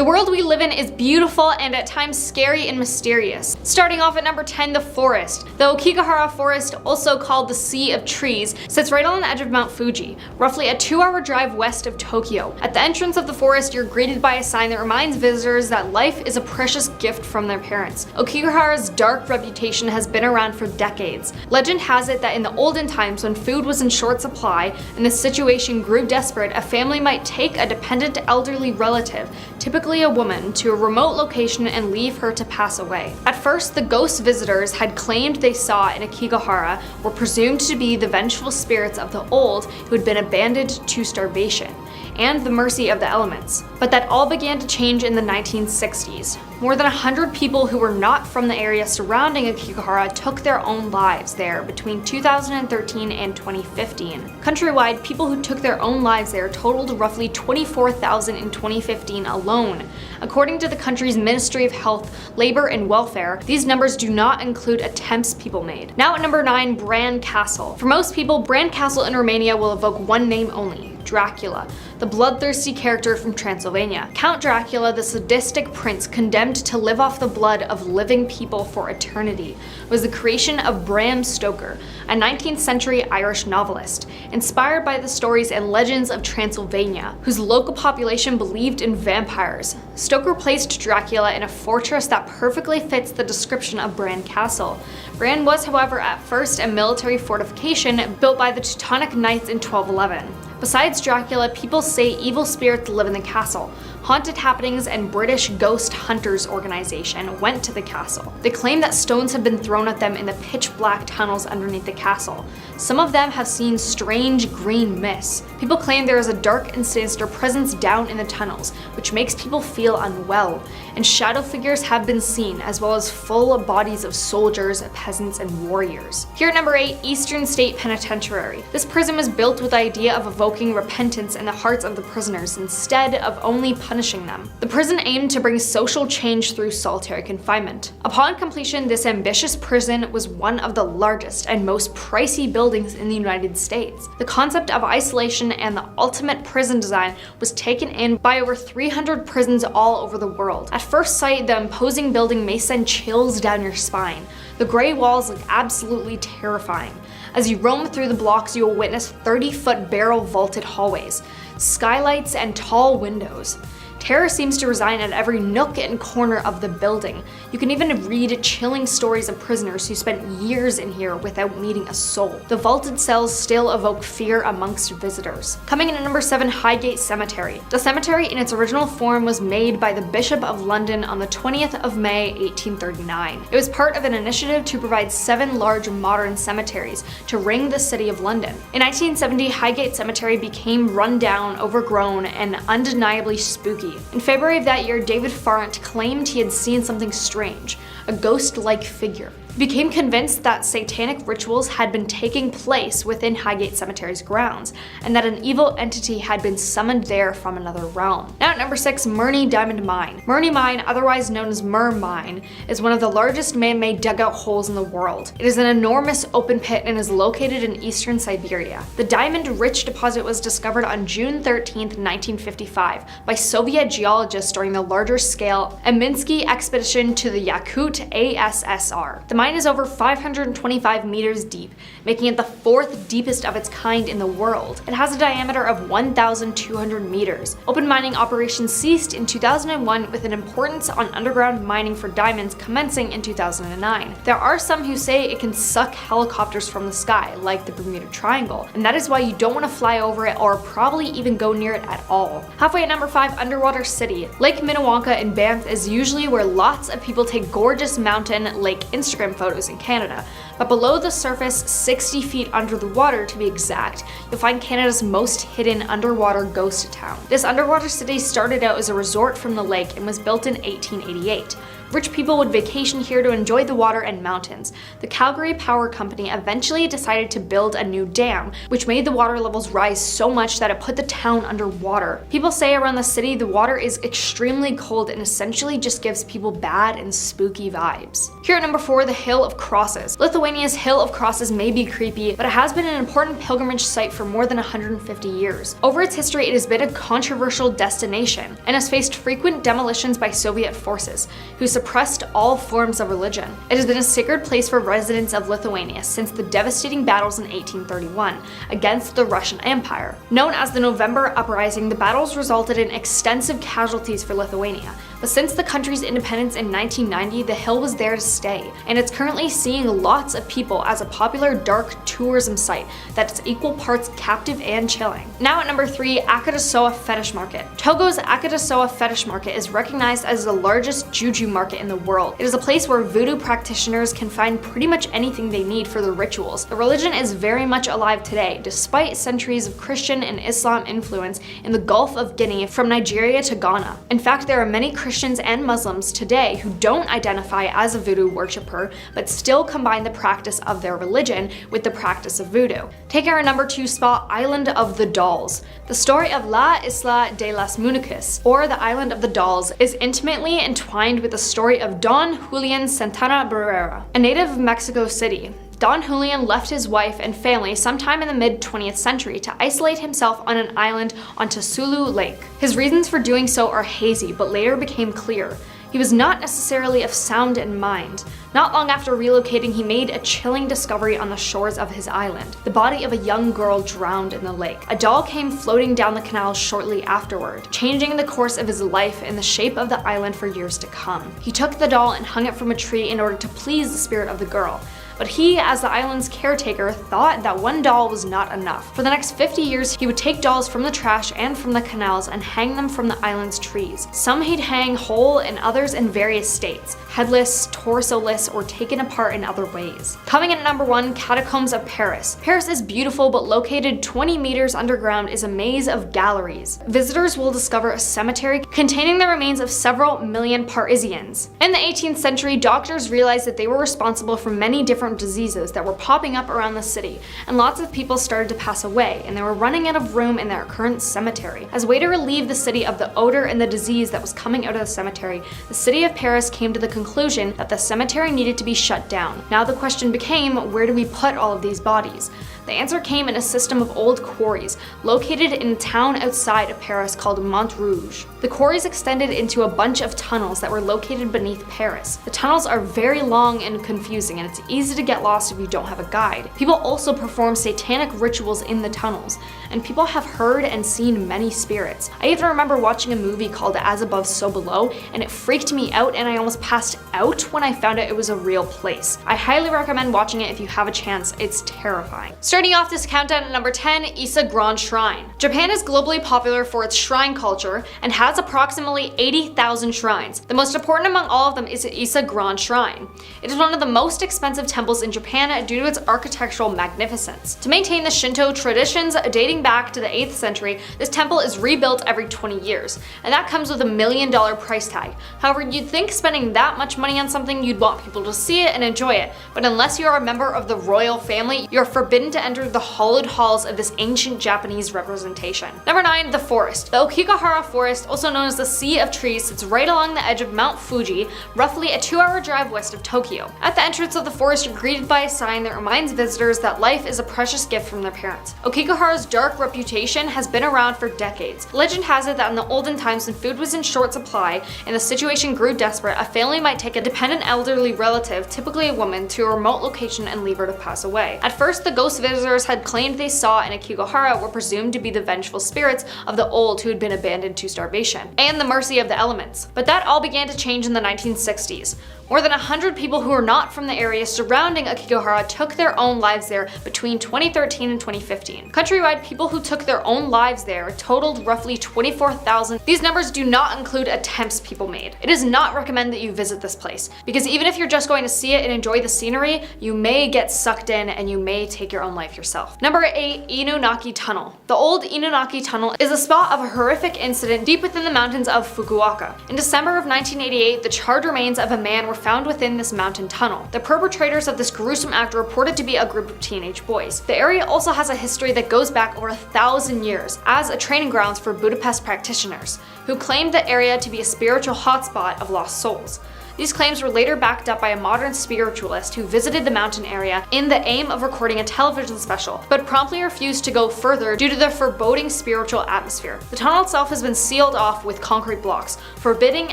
The world we live in is beautiful and at times scary and mysterious. Starting off at number 10, the forest. The Aokigahara Forest, also called the Sea of Trees, sits right on the edge of Mount Fuji, roughly a 2-hour drive west of Tokyo. At the entrance of the forest, you're greeted by a sign that reminds visitors that life is a precious gift from their parents. Aokigahara's dark reputation has been around for decades. Legend has it that in the olden times, when food was in short supply and the situation grew desperate, a family might take a dependent elderly relative, typically a woman, to a remote location and leave her to pass away. At first, the ghost visitors had claimed they saw in Aokigahara were presumed to be the vengeful spirits of the old who had been abandoned to starvation and the mercy of the elements. But that all began to change in the 1960s. More than 100 people who were not from the area surrounding Aokigahara took their own lives there between 2013 and 2015. Countrywide, people who took their own lives there totaled roughly 24,000 in 2015 alone. According to the country's Ministry of Health, Labor and Welfare, these numbers do not include attempts people made. Now at number 9, Bran Castle. For most people, Bran Castle in Romania will evoke one name only: Dracula, the bloodthirsty character from Transylvania. Count Dracula, the sadistic prince condemned to live off the blood of living people for eternity, was the creation of Bram Stoker, a 19th century Irish novelist, inspired by the stories and legends of Transylvania, whose local population believed in vampires. Stoker placed Dracula in a fortress that perfectly fits the description of Bran Castle. Bran was, however, at first a military fortification built by the Teutonic Knights in 1211. Besides Dracula, people say evil spirits live in the castle. Haunted Happenings and British Ghost Hunters organization went to the castle. They claim that stones have been thrown at them in the pitch-black tunnels underneath the castle. Some of them have seen strange green mists. People claim there is a dark and sinister presence down in the tunnels, which makes people feel unwell, and shadow figures have been seen, as well as full bodies of soldiers, peasants, and warriors. Here at number 8, Eastern State Penitentiary. This prison was built with the idea of evoking repentance in the hearts of the prisoners instead of only punishing them. The prison aimed to bring social change through solitary confinement. Upon completion, this ambitious prison was one of the largest and most pricey buildings in the United States. The concept of isolation and the ultimate prison design was taken in by over 300 prisons all over the world. At first sight, the imposing building may send chills down your spine. The gray walls look absolutely terrifying. As you roam through the blocks, you will witness 30-foot barrel vaulted hallways, skylights, and tall windows. Terror seems to reside at every nook and corner of the building. You can even read chilling stories of prisoners who spent years in here without meeting a soul. The vaulted cells still evoke fear amongst visitors. Coming in at number 7, Highgate Cemetery. The cemetery in its original form was made by the Bishop of London on the 20th of May, 1839. It was part of an initiative to provide 7 large modern cemeteries to ring the city of London. In 1970, Highgate Cemetery became run down, overgrown, and undeniably spooky. In February of that year, David Farrant claimed he had seen something strange, a ghost-like figure. He became convinced that satanic rituals had been taking place within Highgate Cemetery's grounds, and that an evil entity had been summoned there from another realm. Now at number 6, Murny Diamond Mine. Murny Mine, otherwise known as Mur Mine, is one of the largest man-made dugout holes in the world. It is an enormous open pit and is located in eastern Siberia. The diamond-rich deposit was discovered on June 13, 1955, by Soviet geologists during the larger-scale Aminsky expedition to the Yakut ASSR. The mine is over 525 meters deep, making it the 4th deepest of its kind in the world. It has a diameter of 1,200 meters. Open mining operations ceased in 2001 with an importance on underground mining for diamonds commencing in 2009. There are some who say it can suck helicopters from the sky, like the Bermuda Triangle, and that is why you don't want to fly over it or probably even go near it at all. Halfway at number 5, Underwater City. Lake Minnewanka in Banff is usually where lots of people take gorgeous mountain lake Instagram photos in Canada, but below the surface, 60 feet under the water to be exact, you'll find Canada's most hidden underwater ghost town. This underwater city started out as a resort from the lake and was built in 1888. Rich people would vacation here to enjoy the water and mountains. The Calgary Power Company eventually decided to build a new dam, which made the water levels rise so much that it put the town underwater. People say around the city the water is extremely cold and essentially just gives people bad and spooky vibes. Here at number 4, the Hill of Crosses. Lithuania Lithuania's Hill of Crosses may be creepy, but it has been an important pilgrimage site for more than 150 years. Over its history, it has been a controversial destination and has faced frequent demolitions by Soviet forces, who suppressed all forms of religion. It has been a sacred place for residents of Lithuania since the devastating battles in 1831 against the Russian Empire. Known as the November Uprising, the battles resulted in extensive casualties for Lithuania, but since the country's independence in 1990, the hill was there to stay, and it's currently seeing lots of people as a popular dark tourism site that's equal parts captive and chilling. Now at number 3, Akatasoa Fetish Market. Togo's Akatasoa Fetish Market is recognized as the largest juju market in the world. It is a place where voodoo practitioners can find pretty much anything they need for their rituals. The religion is very much alive today, despite centuries of Christian and Islam influence in the Gulf of Guinea from Nigeria to Ghana. In fact, there are many Christians and Muslims today who don't identify as a voodoo worshipper, but still combine the practice of their religion with the practice of voodoo. Taking our number 2 spot, Island of the Dolls. The story of La Isla de las Muñecas, or the Island of the Dolls, is intimately entwined with the story of Don Julian Santana Barrera, a native of Mexico City. Don Julian left his wife and family sometime in the mid-20th century to isolate himself on an island on Tazulu Lake. His reasons for doing so are hazy, but later became clear. He was not necessarily of sound in mind. Not long after relocating, he made a chilling discovery on the shores of his island. The body of a young girl drowned in the lake. A doll came floating down the canal shortly afterward, changing the course of his life and the shape of the island for years to come. He took the doll and hung it from a tree in order to please the spirit of the girl. But he, as the island's caretaker, thought that one doll was not enough. For the next 50 years, he would take dolls from the trash and from the canals and hang them from the island's trees. Some he'd hang whole and others in various states, headless, torso-less, or taken apart in other ways. Coming in at number 1, Catacombs of Paris. Paris is beautiful, but located 20 meters underground is a maze of galleries. Visitors will discover a cemetery containing the remains of several million Parisians. In the 18th century, doctors realized that they were responsible for many different diseases that were popping up around the city, and lots of people started to pass away, and they were running out of room in their current cemetery. As a way to relieve the city of the odor and the disease that was coming out of the cemetery, the city of Paris came to the conclusion that the cemetery needed to be shut down. Now the question became, where do we put all of these bodies? The answer came in a system of old quarries located in a town outside of Paris called Montrouge. The quarries extended into a bunch of tunnels that were located beneath Paris. The tunnels are very long and confusing, and it's easy to get lost if you don't have a guide. People also perform satanic rituals in the tunnels, and people have heard and seen many spirits. I even remember watching a movie called As Above, So Below, and it freaked me out, and I almost passed out when I found out it was a real place. I highly recommend watching it if you have a chance. It's terrifying. Starting off this countdown at number 10, Ise Grand Shrine. Japan is globally popular for its shrine culture and has approximately 80,000 shrines. The most important among all of them is Ise Grand Shrine. It is one of the most expensive temples in Japan due to its architectural magnificence. To maintain the Shinto traditions dating back to the 8th century, this temple is rebuilt every 20 years, and that comes with $1 million price tag. However, you'd think spending that much money on something, you'd want people to see it and enjoy it, but unless you are a member of the royal family, you're forbidden to enter the hallowed halls of this ancient Japanese representation. Number 9, the forest. The Okigahara Forest, also known as the Sea of Trees, sits right along the edge of Mount Fuji, roughly a 2-hour drive west of Tokyo. At the entrance of the forest, you're greeted by a sign that reminds visitors that life is a precious gift from their parents. Okigahara's dark reputation has been around for decades. Legend has it that in the olden times, when food was in short supply and the situation grew desperate, a family might take a dependent elderly relative, typically a woman, to a remote location and leave her to pass away. At first, the ghost visitors had claimed they saw in Okigahara were presumed to be the vengeful spirits of the old who had been abandoned to starvation, and the mercy of the elements. But that all began to change in the 1960s. More than 100 people who are not from the area surrounding Okigahara took their own lives there between 2013 and 2015. Countrywide, people who took their own lives there totaled roughly 24,000. These numbers do not include attempts people made. It is not recommended that you visit this place, because even if you're just going to see it and enjoy the scenery, you may get sucked in and you may take your own life yourself. Number 8, Inunaki Tunnel. The old Inunaki Tunnel is a spot of a horrific incident deep within the mountains of Fukuoka. In December of 1988, the charred remains of a man were found within this mountain tunnel. The perpetrators of this gruesome act were reported to be a group of teenage boys. The area also has a history that goes back over 1,000 years as a training grounds for Budapest practitioners, who claimed the area to be a spiritual hotspot of lost souls. These claims were later backed up by a modern spiritualist who visited the mountain area in the aim of recording a television special, but promptly refused to go further due to the foreboding spiritual atmosphere. The tunnel itself has been sealed off with concrete blocks, forbidding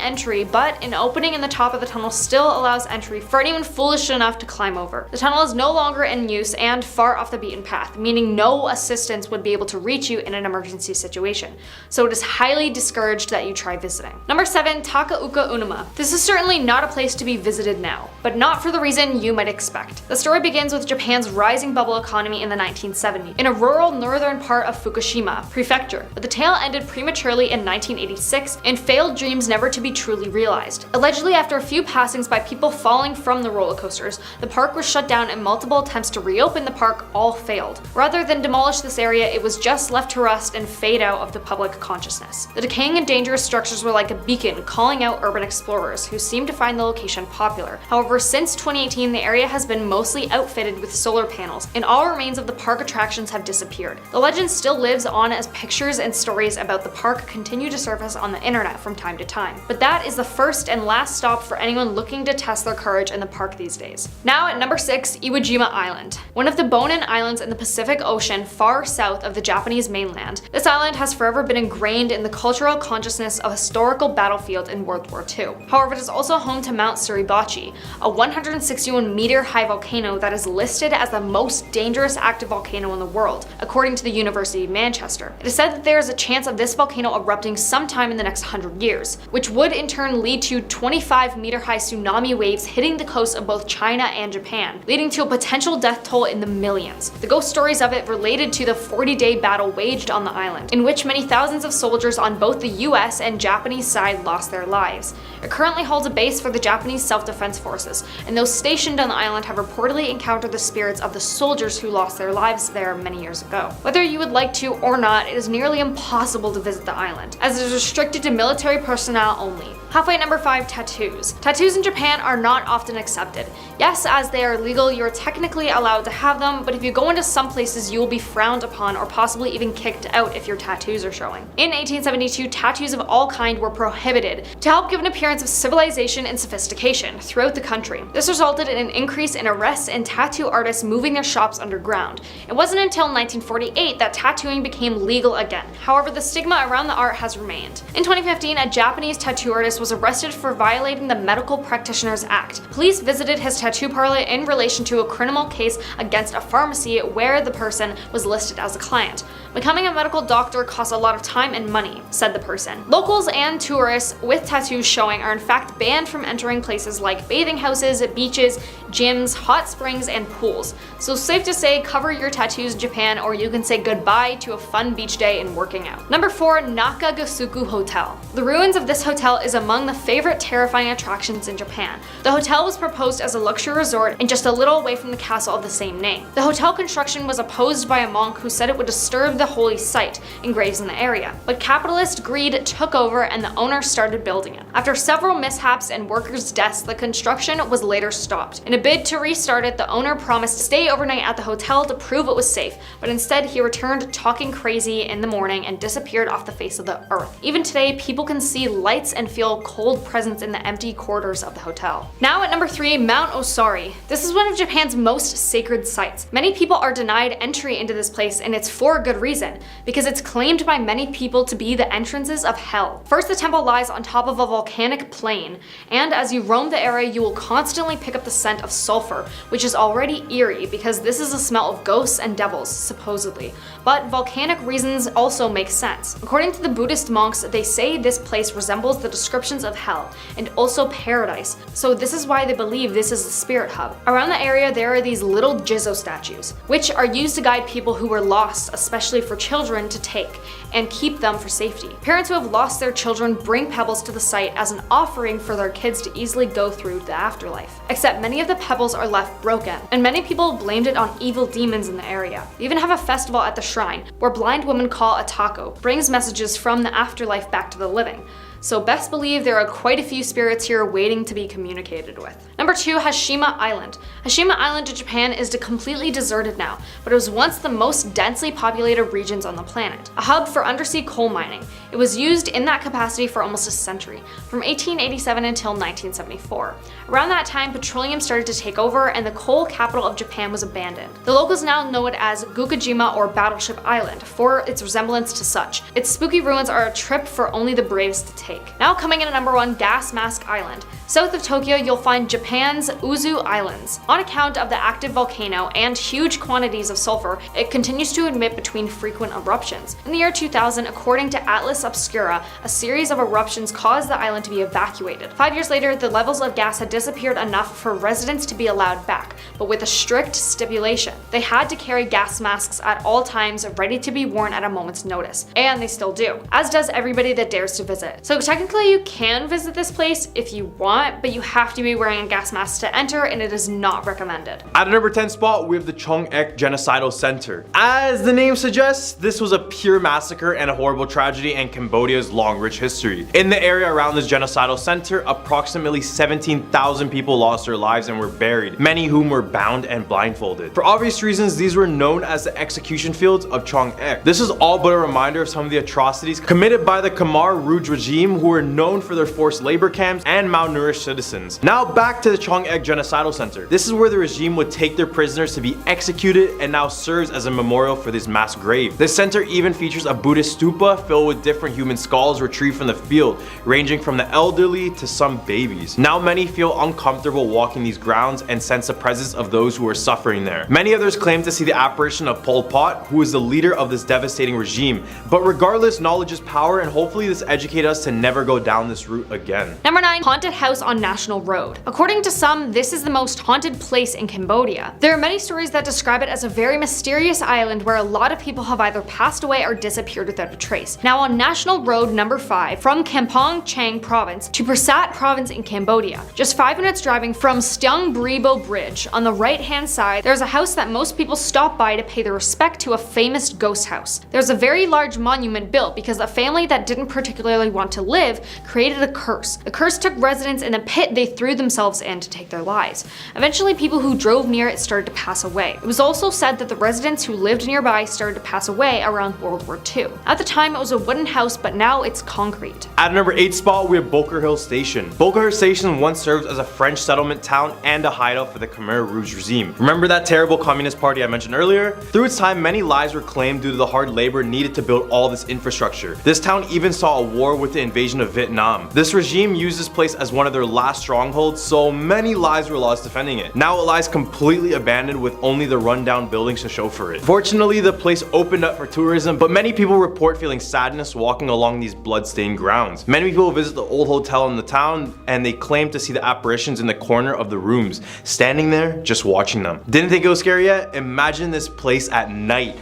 entry, but an opening in the top of the tunnel still allows entry for anyone foolish enough to climb over. The tunnel is no longer in use and far off the beaten path, meaning no assistance would be able to reach you in an emergency situation, so it is highly discouraged that you try visiting. Number 7. Takauka Unuma. This is certainly not a place to be visited now, but not for the reason you might expect. The story begins with Japan's rising bubble economy in the 1970s, in a rural northern part of Fukushima Prefecture, but the tale ended prematurely in 1986 and failed dreams never to be truly realized. Allegedly, after a few passings by people falling from the roller coasters, the park was shut down and multiple attempts to reopen the park all failed. Rather than demolish this area, it was just left to rust and fade out of the public consciousness. The decaying and dangerous structures were like a beacon calling out urban explorers who seemed to find the location popular. However, since 2018, the area has been mostly outfitted with solar panels, and all remains of the park attractions have disappeared. The legend still lives on as pictures and stories about the park continue to surface on the internet from time to time. But that is the first and last stop for anyone looking to test their courage in the park these days. Now at number 6, Iwo Jima Island. One of the Bonin Islands in the Pacific Ocean far south of the Japanese mainland, this island has forever been ingrained in the cultural consciousness of a historical battlefield in World War II. However, it is also home to Mount Suribachi, a 161-meter high volcano that is listed as the most dangerous active volcano in the world, according to the University of Manchester. It is said that there is a chance of this volcano erupting sometime in the next 100 years, which would in turn lead to 25-meter-high tsunami waves hitting the coast of both China and Japan, leading to a potential death toll in the millions. The ghost stories of it related to the 40-day battle waged on the island, in which many thousands of soldiers on both the US and Japanese side lost their lives. It currently holds a base for the Japanese Self-Defense Forces, and those stationed on the island have reportedly encountered the spirits of the soldiers who lost their lives there many years ago. Whether you would like to or not, it is nearly impossible to visit the island, as it is restricted to military personnel only. Halfway at number 5, tattoos. Tattoos in Japan are not often accepted. Yes, as they are legal, you are technically allowed to have them, but if you go into some places, you will be frowned upon or possibly even kicked out if your tattoos are showing. In 1872, tattoos of all kind were prohibited to help give an appearance of civilization and sophistication throughout the country. This resulted in an increase in arrests and tattoo artists moving their shops underground. It wasn't until 1948 that tattooing became legal again. However, the stigma around the art has remained. In 2015, a Japanese tattoo artist was arrested for violating the Medical Practitioners Act. Police visited his tattoo parlor in relation to a criminal case against a pharmacy where the person was listed as a client. Becoming a medical doctor costs a lot of time and money, said the person. Locals and tourists with tattoos showing are in fact banned from entering places like bathing houses, beaches, gyms, hot springs, and pools. So safe to say, cover your tattoos in Japan, or you can say goodbye to a fun beach day and working out. Number 4, Nakagasuku Hotel. The ruins of this hotel is among the favorite terrifying attractions in Japan. The hotel was proposed as a luxury resort and just a little away from the castle of the same name. The hotel construction was opposed by a monk who said it would disturb the holy site and graves in the area, but capitalist greed took over and the owner started building it. After several mishaps and workers' deaths, the construction was later stopped. In a bid to restart it, the owner promised to stay overnight at the hotel to prove it was safe, but instead he returned talking crazy in the morning and disappeared off the face of the earth. Even today, people can see lights and feel cold presence in the empty corridors of the hotel. Now at number 3, Mount Osari. This is one of Japan's most sacred sites. Many people are denied entry into this place, and it's for a good reason, because it's claimed by many people to be the entrances of hell. First, the temple lies on top of a volcanic plain, and as you roam the area, you will constantly pick up the scent of sulfur, which is already eerie because this is a smell of ghosts and devils, supposedly. But volcanic reasons also make sense. According to the Buddhist monks, they say this place resembles the descriptions of hell and also paradise, so this is why they believe this is the spirit hub. Around the area, there are these little Jizo statues, which are used to guide people who were lost, especially for children to take and keep them for safety. Parents who have lost their children bring pebbles to the site as an offering for their kids to easily go through the afterlife. Except many of the pebbles are left broken, and many people blamed it on evil demons in the area. They even have a festival at the shrine where blind women call a taco brings messages from the afterlife back to the living. So best believe there are quite a few spirits here waiting to be communicated with. Number 2, Hashima Island. Hashima Island in Japan is completely deserted now, but it was once the most densely populated regions on the planet, a hub for undersea coal mining. It was used in that capacity for almost a century, from 1887 until 1974. Around that time, petroleum started to take over and the coal capital of Japan was abandoned. The locals now know it as Gukujima or Battleship Island for its resemblance to such. Its spooky ruins are a trip for only the bravest to take. Now coming in at number 1, Gas Mask Island. South of Tokyo, you'll find Japan's Uzu Islands. On account of the active volcano and huge quantities of sulfur, it continues to emit between frequent eruptions. In the year 2000, according to Atlas Obscura, a series of eruptions caused the island to be evacuated. 5 years later, the levels of gas had disappeared enough for residents to be allowed back, but with a strict stipulation. They had to carry gas masks at all times, ready to be worn at a moment's notice. And they still do, as does everybody that dares to visit. So technically you can visit this place if you want, but you have to be wearing a gas mask to enter, and it is not recommended. At a number 10 spot, we have the Chong-ek Genocidal Center. As the name suggests, this was a pure massacre and a horrible tragedy in Cambodia's long, rich history. In the area around this genocidal center, approximately 17,000 people lost their lives and were buried, many whom were bound and blindfolded. For obvious reasons, these were known as the execution fields of Chong-ek. This is all but a reminder of some of the atrocities committed by the Khmer Rouge regime, who were known for their forced labor camps and malnourished citizens. Now back to the Chong-ek Genocidal Center. This is where the regime would take their prisoners to be executed and now serves as a memorial for this mass grave. This center even features a Buddhist stupa filled with different human skulls retrieved from the field, ranging from the elderly to some babies. Now many feel uncomfortable walking these grounds and sense the presence of those who are suffering there. Many others claim to see the apparition of Pol Pot, who is the leader of this devastating regime. But regardless, knowledge is power, and hopefully this educates us to never go down this route again. Number 9, Haunted House on National Road. According to some, this is the most haunted place in Cambodia. There are many stories that describe it as a very mysterious island where a lot of people have either passed away or disappeared without a trace. Now on National Road number 5, from Kampong Chang province to Prasat province in Cambodia, just 5 minutes driving from Steung Bribo Bridge, on the right hand side, there's a house that most people stop by to pay their respect to a famous ghost house. There's a very large monument built because a family that didn't particularly want to live created a curse. The curse took residents in a pit they threw themselves in to take their lives. Eventually, people who drove near it started to pass away. It was also said that the residents who lived nearby started to pass away around World War II. At the time, it was a wooden house, but now it's concrete. At number 8 spot, we have Boker Hill Station. Boker Hill Station once served as a French settlement town and a hideout for the Khmer Rouge regime. Remember that terrible communist party I mentioned earlier? Through its time, many lives were claimed due to the hard labor needed to build all this infrastructure. This town even saw a war with the invasion of Vietnam. This regime used this place as one of their last strongholds, so many lives were lost defending it. Now it lies completely abandoned with only the rundown buildings to show for it. Fortunately, the place opened up for tourism, but many people report feeling sadness walking along these blood-stained grounds. Many people visit the old hotel in the town and they claim to see the apparitions in the corner of the rooms, standing there just watching them. Didn't think it was scary yet? Imagine this place at night.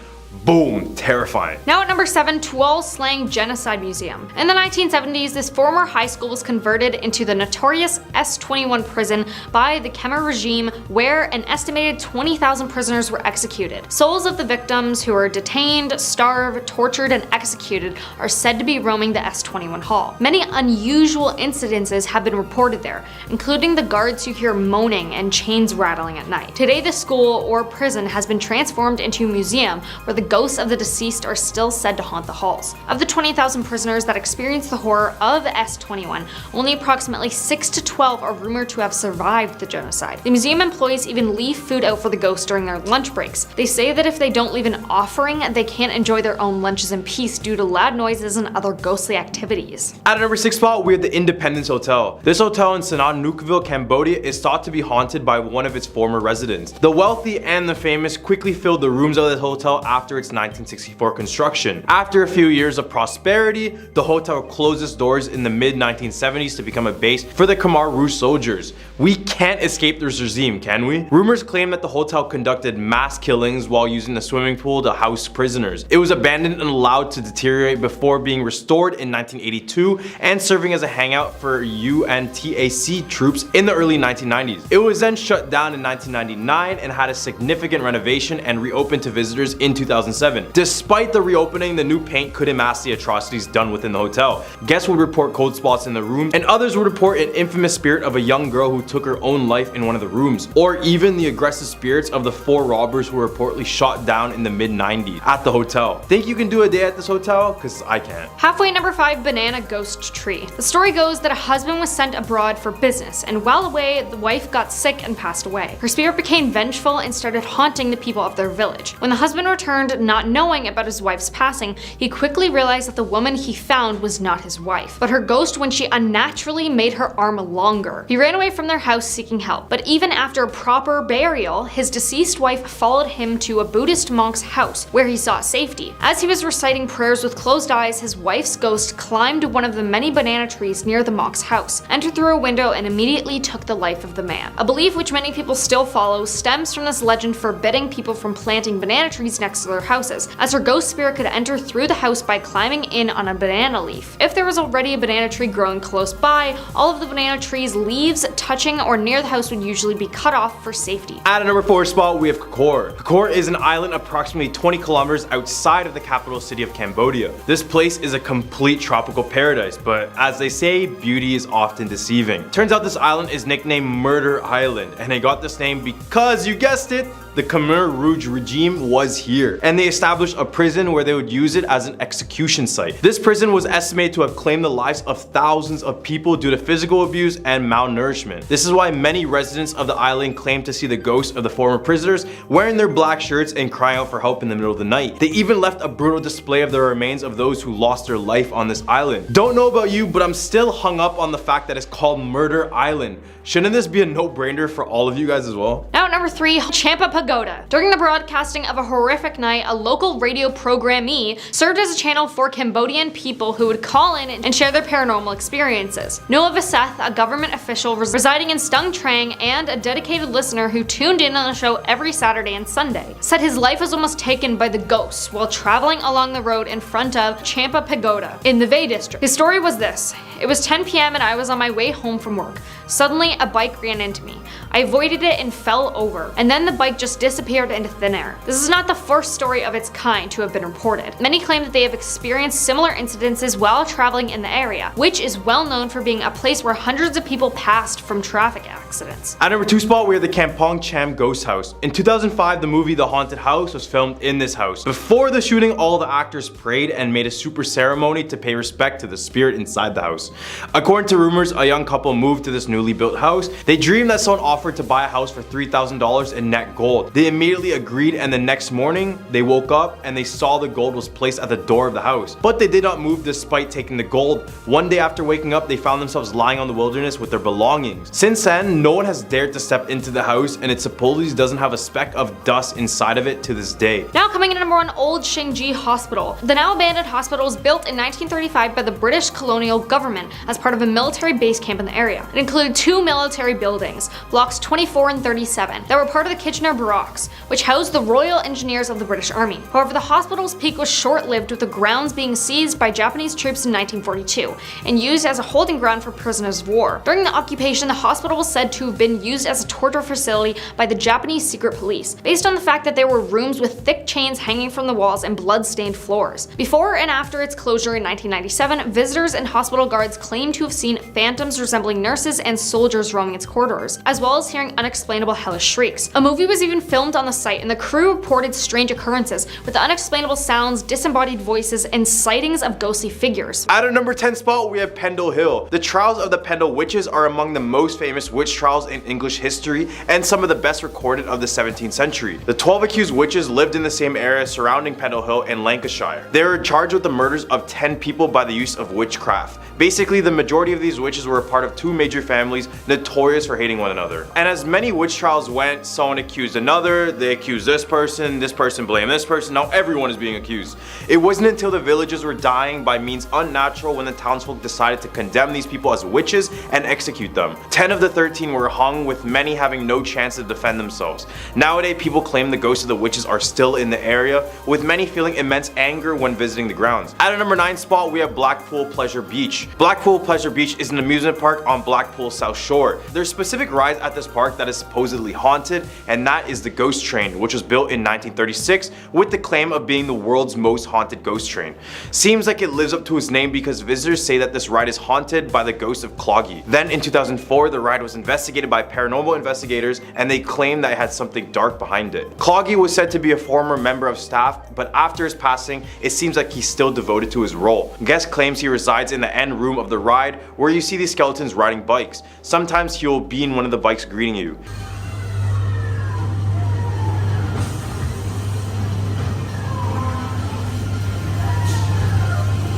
Boom, terrifying. Now at number 7, Tuol Sleng Genocide Museum. In the 1970s, this former high school was converted into the notorious S21 prison by the Khmer regime, where an estimated 20,000 prisoners were executed. Souls of the victims who were detained, starved, tortured, and executed are said to be roaming the S21 hall. Many unusual incidences have been reported there, including the guards who hear moaning and chains rattling at night. Today, the school or prison has been transformed into a museum where the ghosts of the deceased are still said to haunt the halls. Of the 20,000 prisoners that experienced the horror of S21, only approximately 6 to 12 are rumored to have survived the genocide. The museum employees even leave food out for the ghosts during their lunch breaks. They say that if they don't leave an offering, they can't enjoy their own lunches in peace due to loud noises and other ghostly activities. At number 6 spot, we have the Independence Hotel. This hotel in Sihanoukville, Cambodia is thought to be haunted by one of its former residents. The wealthy and the famous quickly filled the rooms of the hotel after its 1964 construction. After a few years of prosperity, the hotel closed its doors in the mid-1970s to become a base for the Khmer Rouge soldiers. We can't escape this regime, can we? Rumors claim that the hotel conducted mass killings while using the swimming pool to house prisoners. It was abandoned and allowed to deteriorate before being restored in 1982 and serving as a hangout for UNTAC troops in the early 1990s. It was then shut down in 1999 and had a significant renovation and reopened to visitors in 2000. 2007. Despite the reopening, the new paint couldn't mask the atrocities done within the hotel. Guests would report cold spots in the room, and others would report an infamous spirit of a young girl who took her own life in one of the rooms, or even the aggressive spirits of the 4 robbers who were reportedly shot down in the mid-90s at the hotel. Think you can do a day at this hotel? Cause I can't. Halfway, number 5, banana ghost tree. The story goes that a husband was sent abroad for business, and while away, the wife got sick and passed away. Her spirit became vengeful and started haunting the people of their village. When the husband returned, not knowing about his wife's passing, he quickly realized that the woman he found was not his wife, but her ghost when she unnaturally made her arm longer. He ran away from their house seeking help, but even after a proper burial, his deceased wife followed him to a Buddhist monk's house where he sought safety. As he was reciting prayers with closed eyes, his wife's ghost climbed one of the many banana trees near the monk's house, entered through a window, and immediately took the life of the man. A belief which many people still follow stems from this legend forbidding people from planting banana trees next to their houses, as her ghost spirit could enter through the house by climbing in on a banana leaf. If there was already a banana tree growing close by, all of the banana tree's leaves touching or near the house would usually be cut off for safety. At a number 4 spot, we have Kokor. Kokor is an island approximately 20 kilometers outside of the capital city of Cambodia. This place is a complete tropical paradise, but as they say, beauty is often deceiving. Turns out this island is nicknamed Murder Island, and it got this name because, you guessed it, the Khmer Rouge regime was here, and they established a prison where they would use it as an execution site. This prison was estimated to have claimed the lives of thousands of people due to physical abuse and malnourishment. This is why many residents of the island claim to see the ghosts of the former prisoners wearing their black shirts and crying out for help in the middle of the night. They even left a brutal display of the remains of those who lost their life on this island. Don't know about you, but I'm still hung up on the fact that it's called Murder Island. Shouldn't this be a no-brainer for all of you guys as well? Now at number 3, Champa Pagoda. During the broadcasting of a horrific night, a local radio programmee served as a channel for Cambodian people who would call in and share their paranormal experiences. Noah Viseth, a government official residing in Stung Treng and a dedicated listener who tuned in on the show every Saturday and Sunday, said his life was almost taken by the ghosts while traveling along the road in front of Champa Pagoda in the Vay district. His story was this: it was 10 p.m. and I was on my way home from work. Suddenly, a bike ran into me. I avoided it and fell over, and then the bike just disappeared into thin air. This is not the first story of its kind to have been reported. Many claim that they have experienced similar incidences while traveling in the area, which is well known for being a place where hundreds of people passed from traffic accidents. At number 2 spot, we have the Kampong Cham Ghost House. In 2005, the movie The Haunted House was filmed in this house. Before the shooting, all the actors prayed and made a super ceremony to pay respect to the spirit inside the house. According to rumors, a young couple moved to this newly built house. They dreamed that someone offered to buy a house for $3,000 in net gold. They immediately agreed, and the next morning, they woke up and they saw the gold was placed at the door of the house. But they did not move despite taking the gold. One day after waking up, they found themselves lying on the wilderness with their belongings. Since then, no one has dared to step into the house, and it supposedly doesn't have a speck of dust inside of it to this day. Now coming in at number 1, Old Shingji Hospital. The now abandoned hospital was built in 1935 by the British colonial government as part of a military base camp in the area. It included 2 military buildings, blocks 24 and 37, that were part of the Kitchener Barracks, which housed the Royal Engineers of the British Army. However, the hospital's peak was short-lived, with the grounds being seized by Japanese troops in 1942 and used as a holding ground for prisoners of war. During the occupation, the hospital was said to have been used as a torture facility by the Japanese secret police, based on the fact that there were rooms with thick chains hanging from the walls and blood-stained floors. Before and after its closure in 1997, visitors and hospital guards claimed to have seen phantoms resembling nurses and soldiers roaming its corridors, as well as hearing unexplainable hellish shrieks. A movie was even filmed on the site, and the crew reported strange occurrences with unexplainable sounds, disembodied voices, and sightings of ghostly figures. At our number 10 spot, we have Pendle Hill. The trials of the Pendle witches are among the most famous witch trials in English history and some of the best recorded of the 17th century. The 12 accused witches lived in the same area surrounding Pendle Hill in Lancashire. They were charged with the murders of 10 people by the use of witchcraft. Basically, the majority of these witches were a part of 2 major families notorious for hating one another. And as many witch trials went, someone accused another, they accused this person blamed this person, now everyone is being accused. It wasn't until the villagers were dying by means unnatural when the townsfolk decided to condemn these people as witches and execute them. 10 of the 13 were hung, with many having no chance to defend themselves. Nowadays, people claim the ghosts of the witches are still in the area, with many feeling immense anger when visiting the grounds. At our number 9 spot, we have Blackpool Pleasure Beach. Blackpool Pleasure Beach is an amusement park on Blackpool Seattle's South Shore. There's specific rides at this park that is supposedly haunted, and that is the Ghost Train, which was built in 1936 with the claim of being the world's most haunted ghost train. Seems like it lives up to its name because visitors say that this ride is haunted by the ghost of Cloggy. Then in 2004, the ride was investigated by paranormal investigators, and they claimed that it had something dark behind it. Cloggy was said to be a former member of staff, but after his passing, it seems like he's still devoted to his role. Guest claims he resides in the end room of the ride where you see these skeletons riding bikes. Sometimes he will be in one of the bikes greeting you.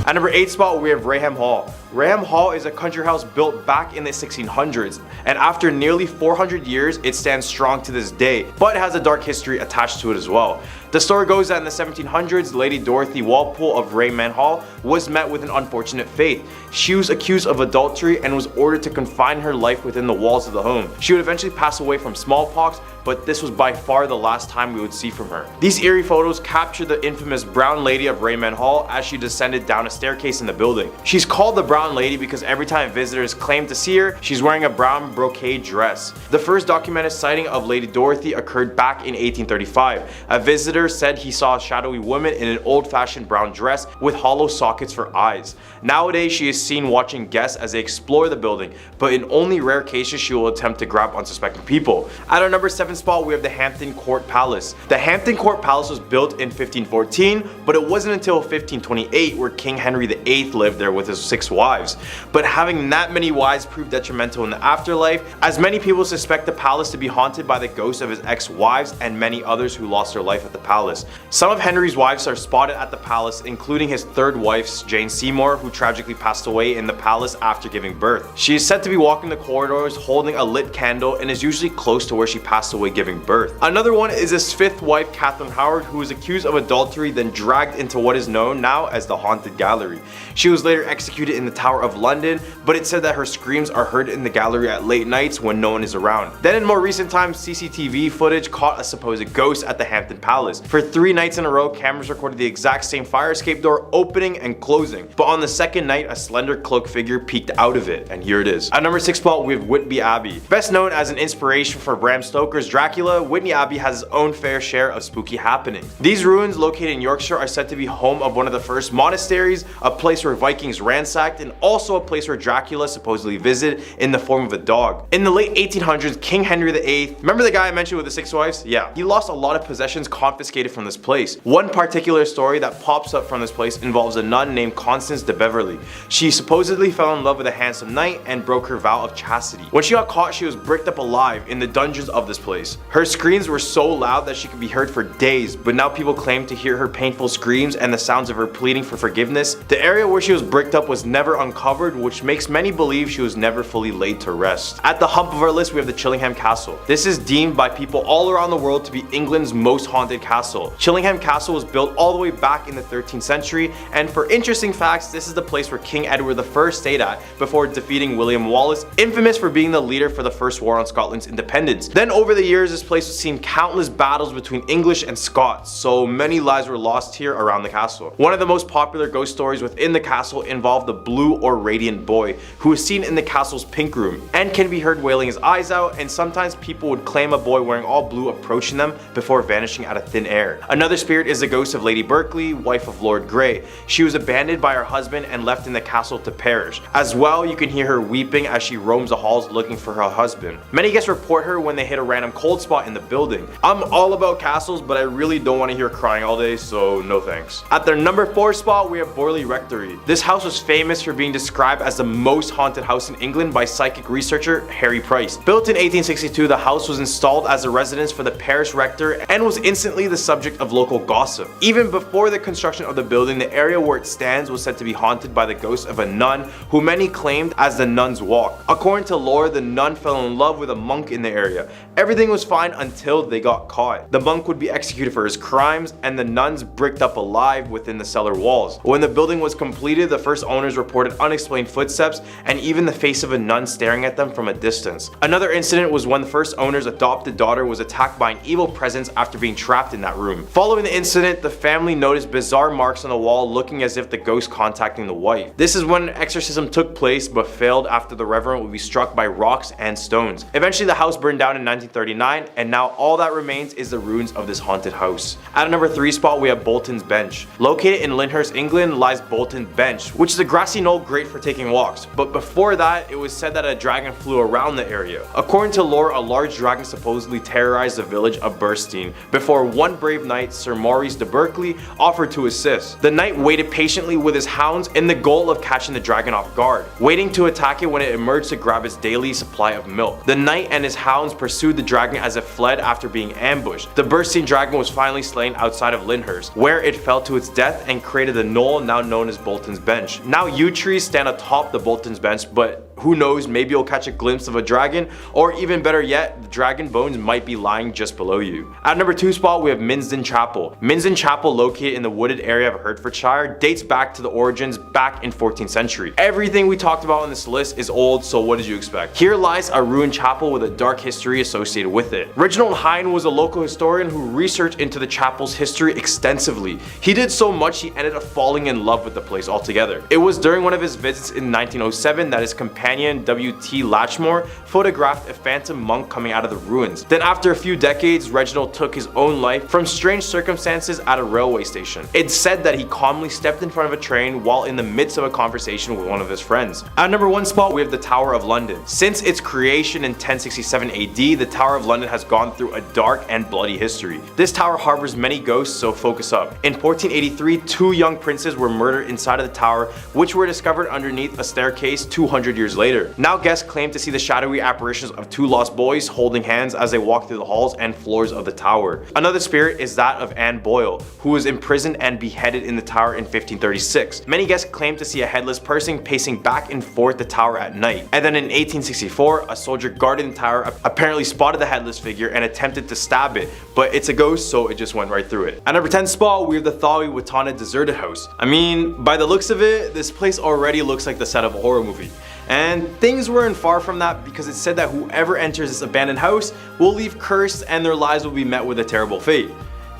At number 8 spot, we have Raham Hall. Raham Hall is a country house built back in the 1600s, and after nearly 400 years, it stands strong to this day, but has a dark history attached to it as well. The story goes that in the 1700s, Lady Dorothy Walpole of Raham Hall was met with an unfortunate fate. She was accused of adultery and was ordered to confine her life within the walls of the home. She would eventually pass away from smallpox, but this was by far the last time we would see from her. These eerie photos capture the infamous Brown Lady of Raham Hall as she descended down a staircase in the building. She's called the Brown Lady because every time visitors claim to see her, she's wearing a brown brocade dress. The first documented sighting of Lady Dorothy occurred back in 1835. A visitor said he saw a shadowy woman in an old-fashioned brown dress with hollow sockets for eyes. Nowadays, she is seen watching guests as they explore the building, but in only rare cases she will attempt to grab unsuspecting people. At our number 7 spot, we have the Hampton Court Palace. The Hampton Court Palace was built in 1514, but it wasn't until 1528 where King Henry VIII lived there with his 6 wives. But having that many wives proved detrimental in the afterlife, as many people suspect the palace to be haunted by the ghosts of his ex-wives and many others who lost their life at the palace. Some of Henry's wives are spotted at the palace, including his 3rd wife, Jane Seymour, who tragically passed away in the palace after giving birth. She is said to be walking the corridors holding a lit candle and is usually close to where she passed away giving birth. Another one is his 5th wife, Catherine Howard, who was accused of adultery then dragged into what is known now as the Haunted Gallery. She was later executed in the Tower of London, but it said that her screams are heard in the gallery at late nights when no one is around. Then in more recent times, CCTV footage caught a supposed ghost at the Hampton Palace. For 3 nights in a row, cameras recorded the exact same fire escape door opening and closing, but on the 2nd night, a slender cloaked figure peeked out of it, and here it is. At number 6 spot, we have Whitby Abbey. Best known as an inspiration for Bram Stoker's Dracula, Whitby Abbey has its own fair share of spooky happenings. These ruins, located in Yorkshire, are said to be home of one of the first monasteries, a place where Vikings ransacked, and also a place where Dracula supposedly visited in the form of a dog. In the late 1800s, King Henry VIII, remember the guy I mentioned with the 6 wives? Yeah, he lost a lot of possessions confiscated from this place. One particular story that pops up from this place involves a nun named Constance de Beverley. She supposedly fell in love with a handsome knight and broke her vow of chastity. When she got caught, she was bricked up alive in the dungeons of this place. Her screams were so loud that she could be heard for days, but now people claim to hear her painful screams and the sounds of her pleading for forgiveness. The area where she was bricked up was never uncovered, which makes many believe she was never fully laid to rest. At the hump of our list, we have the Chillingham Castle. This is deemed by people all around the world to be England's most haunted castle. Chillingham Castle was built all the way back in the 13th century, and for interesting facts, this is the place where King Edward I stayed at before defeating William Wallace, infamous for being the leader for the first war on Scotland's independence. Then over the years, this place has seen countless battles between English and Scots, so many lives were lost here around the castle. One of the most popular ghost stories within the castle involved the blue or radiant boy, who is seen in the castle's pink room and can be heard wailing his eyes out, and sometimes people would claim a boy wearing all blue approaching them before vanishing out of thin air. Another spirit is the ghost of Lady Berkeley, wife of Lord Grey. She was abandoned by her husband and left in the castle to perish. As well, you can hear her weeping as she roams the halls looking for her husband. Many guests report her when they hit a random cold spot in the building. I'm all about castles, but I really don't want to hear crying all day, so no thanks. At their number 4 spot, we have Borley Rectory. This house was famous for being described as the most haunted house in England by psychic researcher Harry Price. Built in 1862, the house was installed as a residence for the parish rector and was instantly the subject of local gossip. Even before the construction of the building, the area where it stands was said to be haunted by the ghost of a nun who many claimed as the Nun's Walk. According to lore, the nun fell in love with a monk in the area. Everything was fine until they got caught. The monk would be executed for his crimes and the nuns bricked up alive within the cellar walls. When the building was completed, the first owners reported unexplained footsteps and even the face of a nun staring at them from a distance. Another incident was when the first owner's adopted daughter was attacked by an evil presence after being trapped in in that room. Following the incident, the family noticed bizarre marks on the wall looking as if the ghost contacting the wife. This is when an exorcism took place but failed after the reverend would be struck by rocks and stones. Eventually the house burned down in 1939, and now all that remains is the ruins of this haunted house. At a number 3 spot, we have Bolton's Bench. Located in Lyndhurst, England, lies Bolton's Bench, which is a grassy knoll great for taking walks, but before that it was said that a dragon flew around the area. According to lore, a large dragon supposedly terrorized the village of Burstein before one brave knight, Sir Maurice de Berkeley, offered to assist. The knight waited patiently with his hounds in the goal of catching the dragon off guard, waiting to attack it when it emerged to grab its daily supply of milk. The knight and his hounds pursued the dragon as it fled after being ambushed. The Burstein dragon was finally slain outside of Lyndhurst, where it fell to its death and created the knoll now known as Bolton's Bench. Now yew trees stand atop the Bolton's Bench, but who knows, maybe you'll catch a glimpse of a dragon, or even better yet, the dragon bones might be lying just below you. At number 2 spot, we have Minsden Chapel. Minsden Chapel, located in the wooded area of Hertfordshire, dates back to the origins back in 14th century. Everything we talked about on this list is old, so what did you expect? Here lies a ruined chapel with a dark history associated with it. Reginald Hine was a local historian who researched into the chapel's history extensively. He did so much he ended up falling in love with the place altogether. It was during one of his visits in 1907 that his companion W.T. Latchmore photographed a phantom monk coming out of the ruins. Then after a few decades, Reginald took his own life from strange circumstances at a railway station. It's said that he calmly stepped in front of a train while in the midst of a conversation with one of his friends. At number 1 spot, we have the Tower of London. Since its creation in 1067 AD, the Tower of London has gone through a dark and bloody history. This tower harbors many ghosts, so focus up. In 1483, 2 young princes were murdered inside of the tower, which were discovered underneath a staircase 200 years later. Now guests claim to see the shadowy apparitions of 2 lost boys holding hands as they walk through the halls and floors of the tower. Another spirit is that of Anne Boyle, who was imprisoned and beheaded in the tower in 1536. Many guests claim to see a headless person pacing back and forth the tower at night. And then in 1864, a soldier guarding the tower apparently spotted the headless figure and attempted to stab it, but it's a ghost, so it just went right through it. At number 10 spot, we have the Thawi Watana deserted house. I mean, by the looks of it, this place already looks like the set of a horror movie. And things weren't far from that, because it said that whoever enters this abandoned house will leave cursed and their lives will be met with a terrible fate.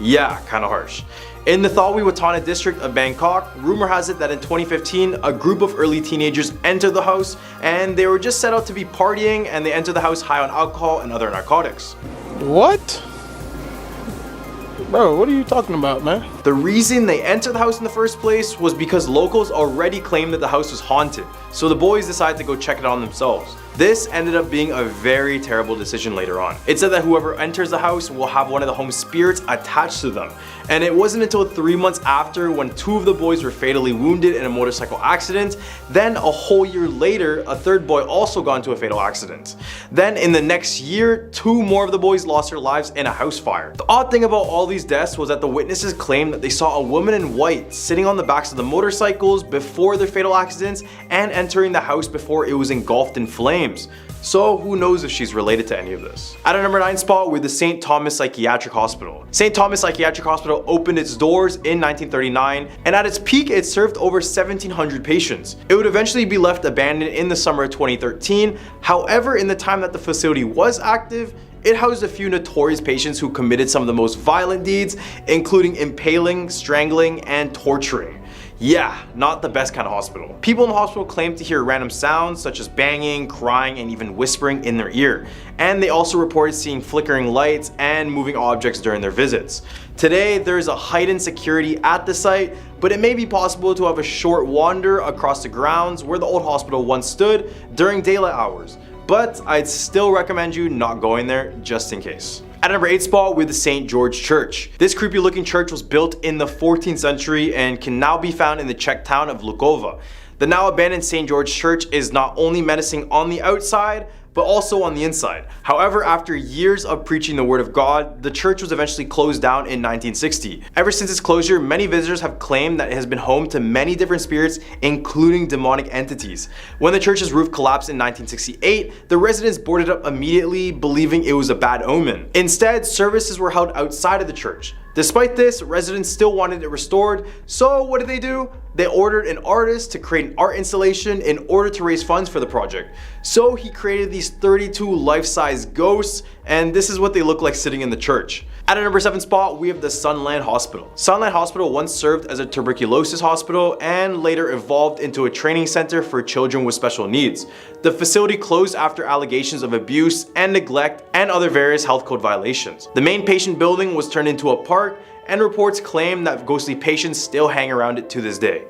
Yeah, kinda harsh. In the Thawi Watana district of Bangkok, rumor has it that in 2015, a group of early teenagers entered the house and they were just set out to be partying, and they entered the house high on alcohol and other narcotics. What? Bro, what are you talking about, man? The reason they entered the house in the first place was because locals already claimed that the house was haunted, so the boys decided to go check it on themselves. This ended up being a very terrible decision later on. It said that whoever enters the house will have one of the home spirits attached to them. And it wasn't until 3 months after, when 2 of the boys were fatally wounded in a motorcycle accident, then a whole year later, a 3rd boy also got into a fatal accident. Then in the next year, 2 more of the boys lost their lives in a house fire. The odd thing about all these deaths was that the witnesses claimed that they saw a woman in white sitting on the backs of the motorcycles before their fatal accidents and entering the house before it was engulfed in flames. So who knows if she's related to any of this. At our number 9 spot, we're the St. Thomas Psychiatric Hospital. St. Thomas Psychiatric Hospital opened its doors in 1939, and at its peak it served over 1,700 patients. It would eventually be left abandoned in the summer of 2013. However, in the time that the facility was active, it housed a few notorious patients who committed some of the most violent deeds, including impaling, strangling, and torturing. Yeah, not the best kind of hospital. People in the hospital claim to hear random sounds such as banging, crying, and even whispering in their ear. And they also reported seeing flickering lights and moving objects during their visits. Today, there is a heightened security at the site, but it may be possible to have a short wander across the grounds where the old hospital once stood during daylight hours. But I'd still recommend you not going there just in case. At number 8 spot, we have the St. George Church. This creepy looking church was built in the 14th century and can now be found in the Czech town of Lukova. The now abandoned St. George Church is not only menacing on the outside, but also on the inside. However, after years of preaching the word of God, the church was eventually closed down in 1960. Ever since its closure, many visitors have claimed that it has been home to many different spirits, including demonic entities. When the church's roof collapsed in 1968, the residents boarded up immediately, believing it was a bad omen. Instead, services were held outside of the church. Despite this, residents still wanted it restored, so what did they do? They ordered an artist to create an art installation in order to raise funds for the project. So he created these 32 life-size ghosts, and this is what they look like sitting in the church. At a number 7 spot, we have the Sunland Hospital. Sunland Hospital once served as a tuberculosis hospital and later evolved into a training center for children with special needs. The facility closed after allegations of abuse and neglect and other various health code violations. The main patient building was turned into a park, and reports claim that ghostly patients still hang around it to this day.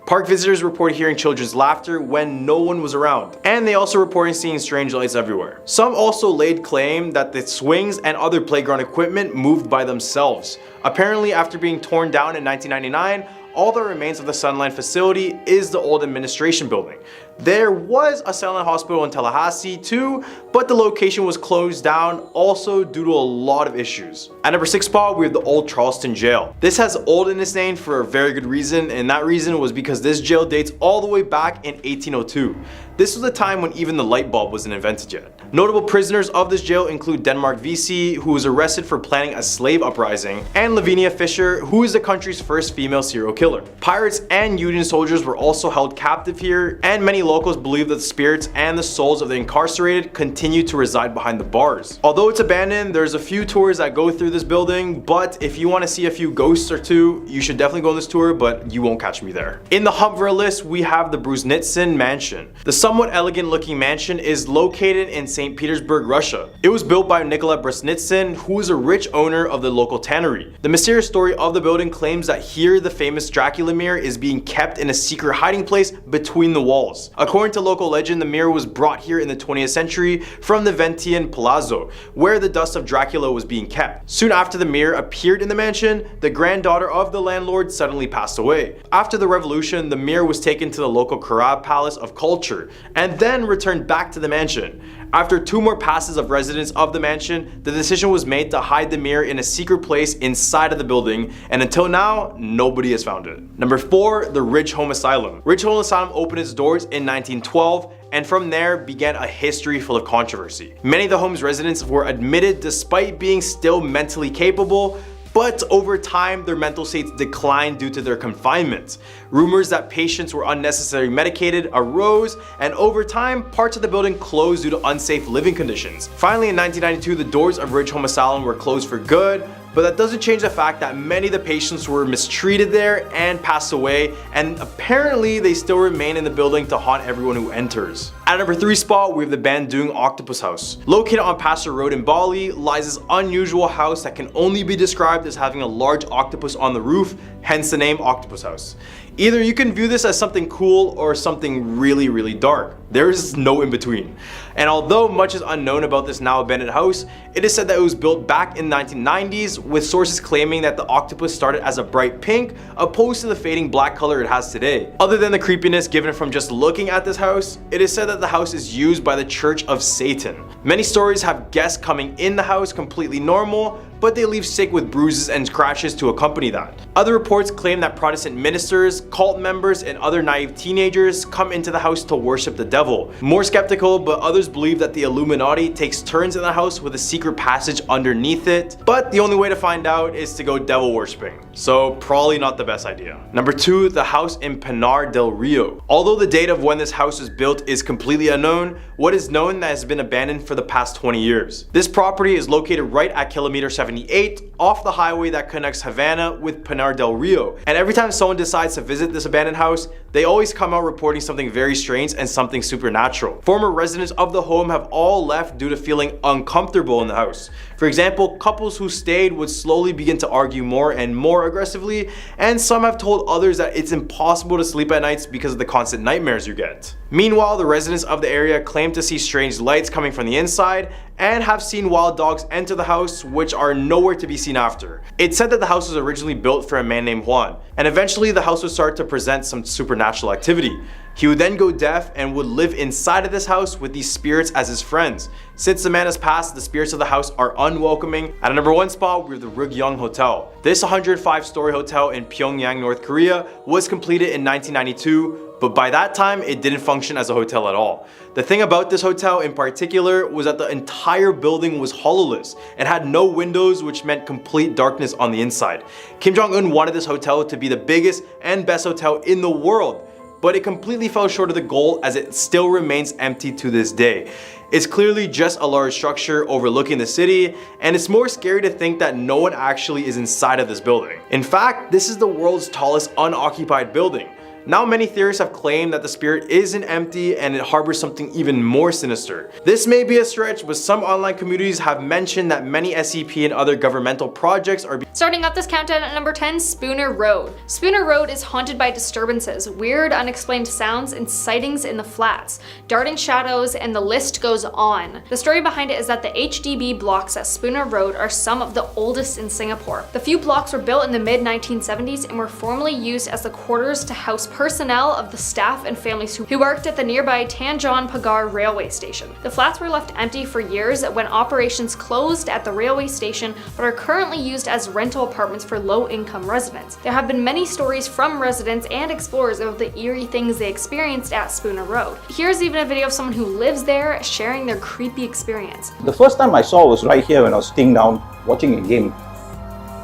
Park visitors reported hearing children's laughter when no one was around, and they also reported seeing strange lights everywhere. Some also laid claim that the swings and other playground equipment moved by themselves. Apparently, after being torn down in 1999, all that remains of the Sunland facility is the old administration building. There was a Sunland Hospital in Tallahassee too, but the location was closed down also due to a lot of issues. At number 6 spot, we have the Old Charleston Jail. This has old in its name for a very good reason, and that reason was because this jail dates all the way back in 1802. This was a time when even the light bulb wasn't invented yet. Notable prisoners of this jail include Denmark Vesey, who was arrested for planning a slave uprising, and Lavinia Fisher, who is the country's first female serial killer. Pirates and Union soldiers were also held captive here, and many locals believe that the spirits and the souls of the incarcerated continue to reside behind the bars. Although it's abandoned, there's a few tours that go through this building, but if you want to see a few ghosts or two, you should definitely go on this tour, but you won't catch me there. In the Humber list, we have the Brusnitsin Mansion. The somewhat elegant looking mansion is located in St. Petersburg, Russia. It was built by Nikolai Brusnitsin, who is a rich owner of the local tannery. The mysterious story of the building claims that here the famous Dracula mirror is being kept in a secret hiding place between the walls. According to local legend, the mirror was brought here in the 20th century from the Ventian Palazzo, where the dust of Dracula was being kept. Soon after the mirror appeared in the mansion, the granddaughter of the landlord suddenly passed away. After the revolution, the mirror was taken to the local Karab Palace of Culture and then returned back to the mansion. After 2 more passes of residents of the mansion, the decision was made to hide the mirror in a secret place inside of the building, and until now, nobody has found it. Number 4, the Ridge Home Asylum. Ridge Home Asylum opened its doors in 1912, and from there began a history full of controversy. Many of the home's residents were admitted despite being still mentally capable, but over time their mental states declined due to their confinement. Rumors that patients were unnecessarily medicated arose, and over time parts of the building closed due to unsafe living conditions. Finally, in 1992, the doors of Ridge Home Asylum were closed for good, but that doesn't change the fact that many of the patients were mistreated there and passed away, and apparently they still remain in the building to haunt everyone who enters. At number 3 spot, we have the Bandung Octopus House. Located on Pasir Road in Bali lies this unusual house that can only be described as having a large octopus on the roof, hence the name Octopus House. Either you can view this as something cool or something really dark. There is no in between. And although much is unknown about this now abandoned house, it is said that it was built back in the 1990s, with sources claiming that the octopus started as a bright pink opposed to the fading black color it has today. Other than the creepiness given from just looking at this house, it is said that the house is used by the Church of Satan. Many stories have guests coming in the house completely normal, but they leave sick with bruises and scratches to accompany that. Other reports claim that Protestant ministers, cult members, and other naive teenagers come into the house to worship the devil. More skeptical, but others believe that the Illuminati takes turns in the house with a secret passage underneath it, but the only way to find out is to go devil worshipping, so probably not the best idea. Number 2, the house in Pinar del Rio. Although the date of when this house was built is completely unknown, what is known that has been abandoned for the past 20 years. This property is located right at kilometer 78 off the highway that connects Havana with Pinar del Rio, and every time someone decides to visit this abandoned house, they always come out reporting something very strange and something supernatural. Former residents of the home have all left due to feeling uncomfortable in the house. For example, couples who stayed would slowly begin to argue more and more aggressively, and some have told others that it's impossible to sleep at nights because of the constant nightmares you get. Meanwhile, the residents of the area claim to see strange lights coming from the inside and have seen wild dogs enter the house, which are nowhere to be seen after. It's said that the house was originally built for a man named Juan, and eventually the house would start to present some supernatural activity. He would then go deaf and would live inside of this house with these spirits as his friends. Since the man has passed, the spirits of the house are unwelcoming. At a number 1 spot, we have the Ryugyong Hotel. This 105-story hotel in Pyongyang, North Korea was completed in 1992, but by that time it didn't function as a hotel at all. The thing about this hotel in particular was that the entire building was hollowless and had no windows, which meant complete darkness on the inside. Kim Jong-un wanted this hotel to be the biggest and best hotel in the world, but it completely fell short of the goal as it still remains empty to this day. It's clearly just a large structure overlooking the city, and it's more scary to think that no one actually is inside of this building. In fact, this is the world's tallest unoccupied building. Now many theorists have claimed that the spirit isn't empty and it harbors something even more sinister. This may be a stretch, but some online communities have mentioned that many SCP and other governmental projects are Starting off this countdown at number 10, Spooner Road. Spooner Road is haunted by disturbances, weird unexplained sounds, and sightings in the flats, darting shadows, and the list goes on. The story behind it is that the HDB blocks at Spooner Road are some of the oldest in Singapore. The few blocks were built in the mid-1970s and were formerly used as the quarters to house personnel of the staff and families who worked at the nearby Tanjong Pagar railway station. The flats were left empty for years when operations closed at the railway station, but are currently used as rental apartments for low-income residents. There have been many stories from residents and explorers about the eerie things they experienced at Spooner Road. Here's even a video of someone who lives there sharing their creepy experience. The first time I saw was right here when I was sitting down watching a game.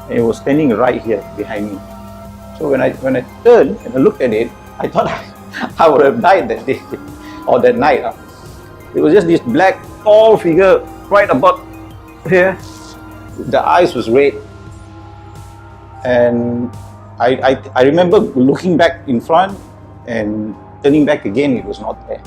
And it was standing right here behind me. So when I turned and I looked at it, I thought I would have died that day or that night. It was just this black, tall figure right about here. The eyes was red. And I remember looking back in front and turning back again, it was not there.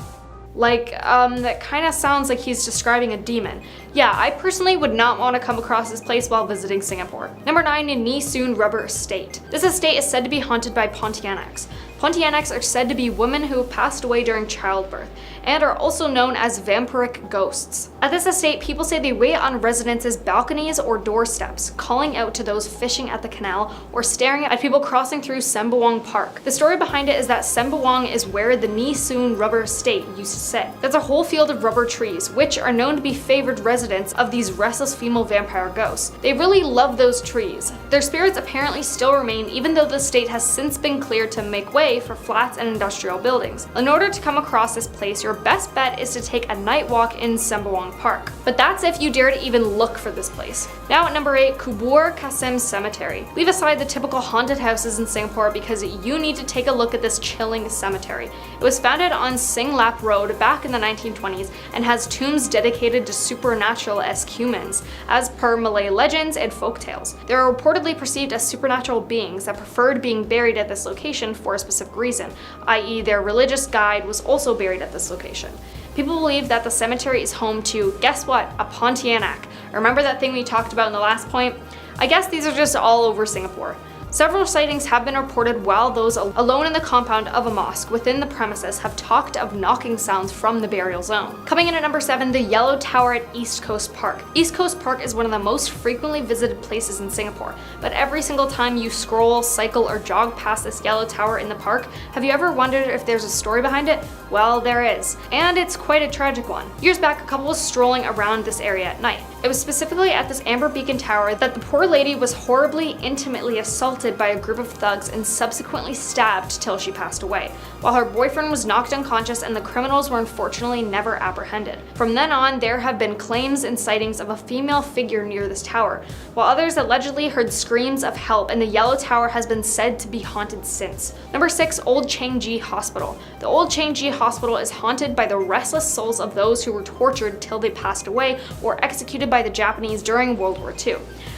That kind of sounds like he's describing a demon. Yeah, I personally would not want to come across this place while visiting Singapore. Number 9, Nee Soon Rubber Estate. This estate is said to be haunted by Pontianaks. Pontianaks are said to be women who have passed away during childbirth, and are also known as vampiric ghosts. At this estate, people say they wait on residents' balconies or doorsteps, calling out to those fishing at the canal or staring at people crossing through Sembawang Park. The story behind it is that Sembawang is where the Nee Soon Rubber Estate used to sit. That's a whole field of rubber trees, which are known to be favored residents of these restless female vampire ghosts. They really love those trees. Their spirits apparently still remain even though the estate has since been cleared to make way for flats and industrial buildings. In order to come across this place, your best bet is to take a night walk in Sembawang Park. But that's if you dare to even look for this place. Now at number 8, Kubur Kasim Cemetery. Leave aside the typical haunted houses in Singapore because you need to take a look at this chilling cemetery. It was founded on Sing Lap Road back in the 1920s and has tombs dedicated to supernatural-esque humans, as per Malay legends and folktales. They are reportedly perceived as supernatural beings that preferred being buried at this location for a specific reason, i.e. their religious guide was also buried at this location. People believe that the cemetery is home to, guess what, a Pontianak. Remember that thing we talked about in the last point? I guess these are just all over Singapore. Several sightings have been reported while those alone in the compound of a mosque within the premises have talked of knocking sounds from the burial zone. Coming in at number 7, the Yellow Tower at East Coast Park. East Coast Park is one of the most frequently visited places in Singapore, but every single time you scroll, cycle, or jog past this yellow tower in the park, have you ever wondered if there's a story behind it? Well, there is, and it's quite a tragic one. Years back, a couple was strolling around this area at night. It was specifically at this Amber Beacon Tower that the poor lady was horribly, intimately assaulted by a group of thugs and subsequently stabbed till she passed away, while her boyfriend was knocked unconscious and the criminals were unfortunately never apprehended. From then on, there have been claims and sightings of a female figure near this tower, while others allegedly heard screams of help, and the Yellow Tower has been said to be haunted since. Number 6, Old Changji Hospital. The Old Changji Hospital is haunted by the restless souls of those who were tortured till they passed away or executed by the Japanese during World War II,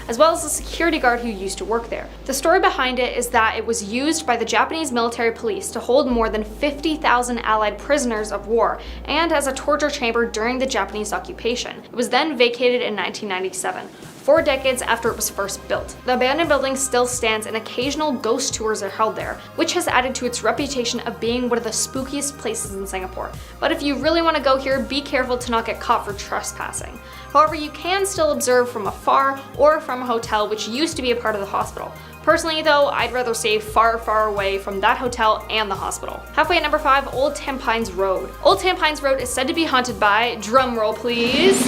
as well as the security guard who used to work there. The story behind it is that it was used by the Japanese military police to hold more than 50,000 Allied prisoners of war and as a torture chamber during the Japanese occupation. It was then vacated in 1997. 4 decades after it was first built. The abandoned building still stands and occasional ghost tours are held there, which has added to its reputation of being one of the spookiest places in Singapore. But if you really want to go here, be careful to not get caught for trespassing. However, you can still observe from afar or from a hotel which used to be a part of the hospital. Personally though, I'd rather stay far, far away from that hotel and the hospital. Halfway at number 5, Old Tampines Road. Old Tampines Road is said to be haunted by, drumroll please,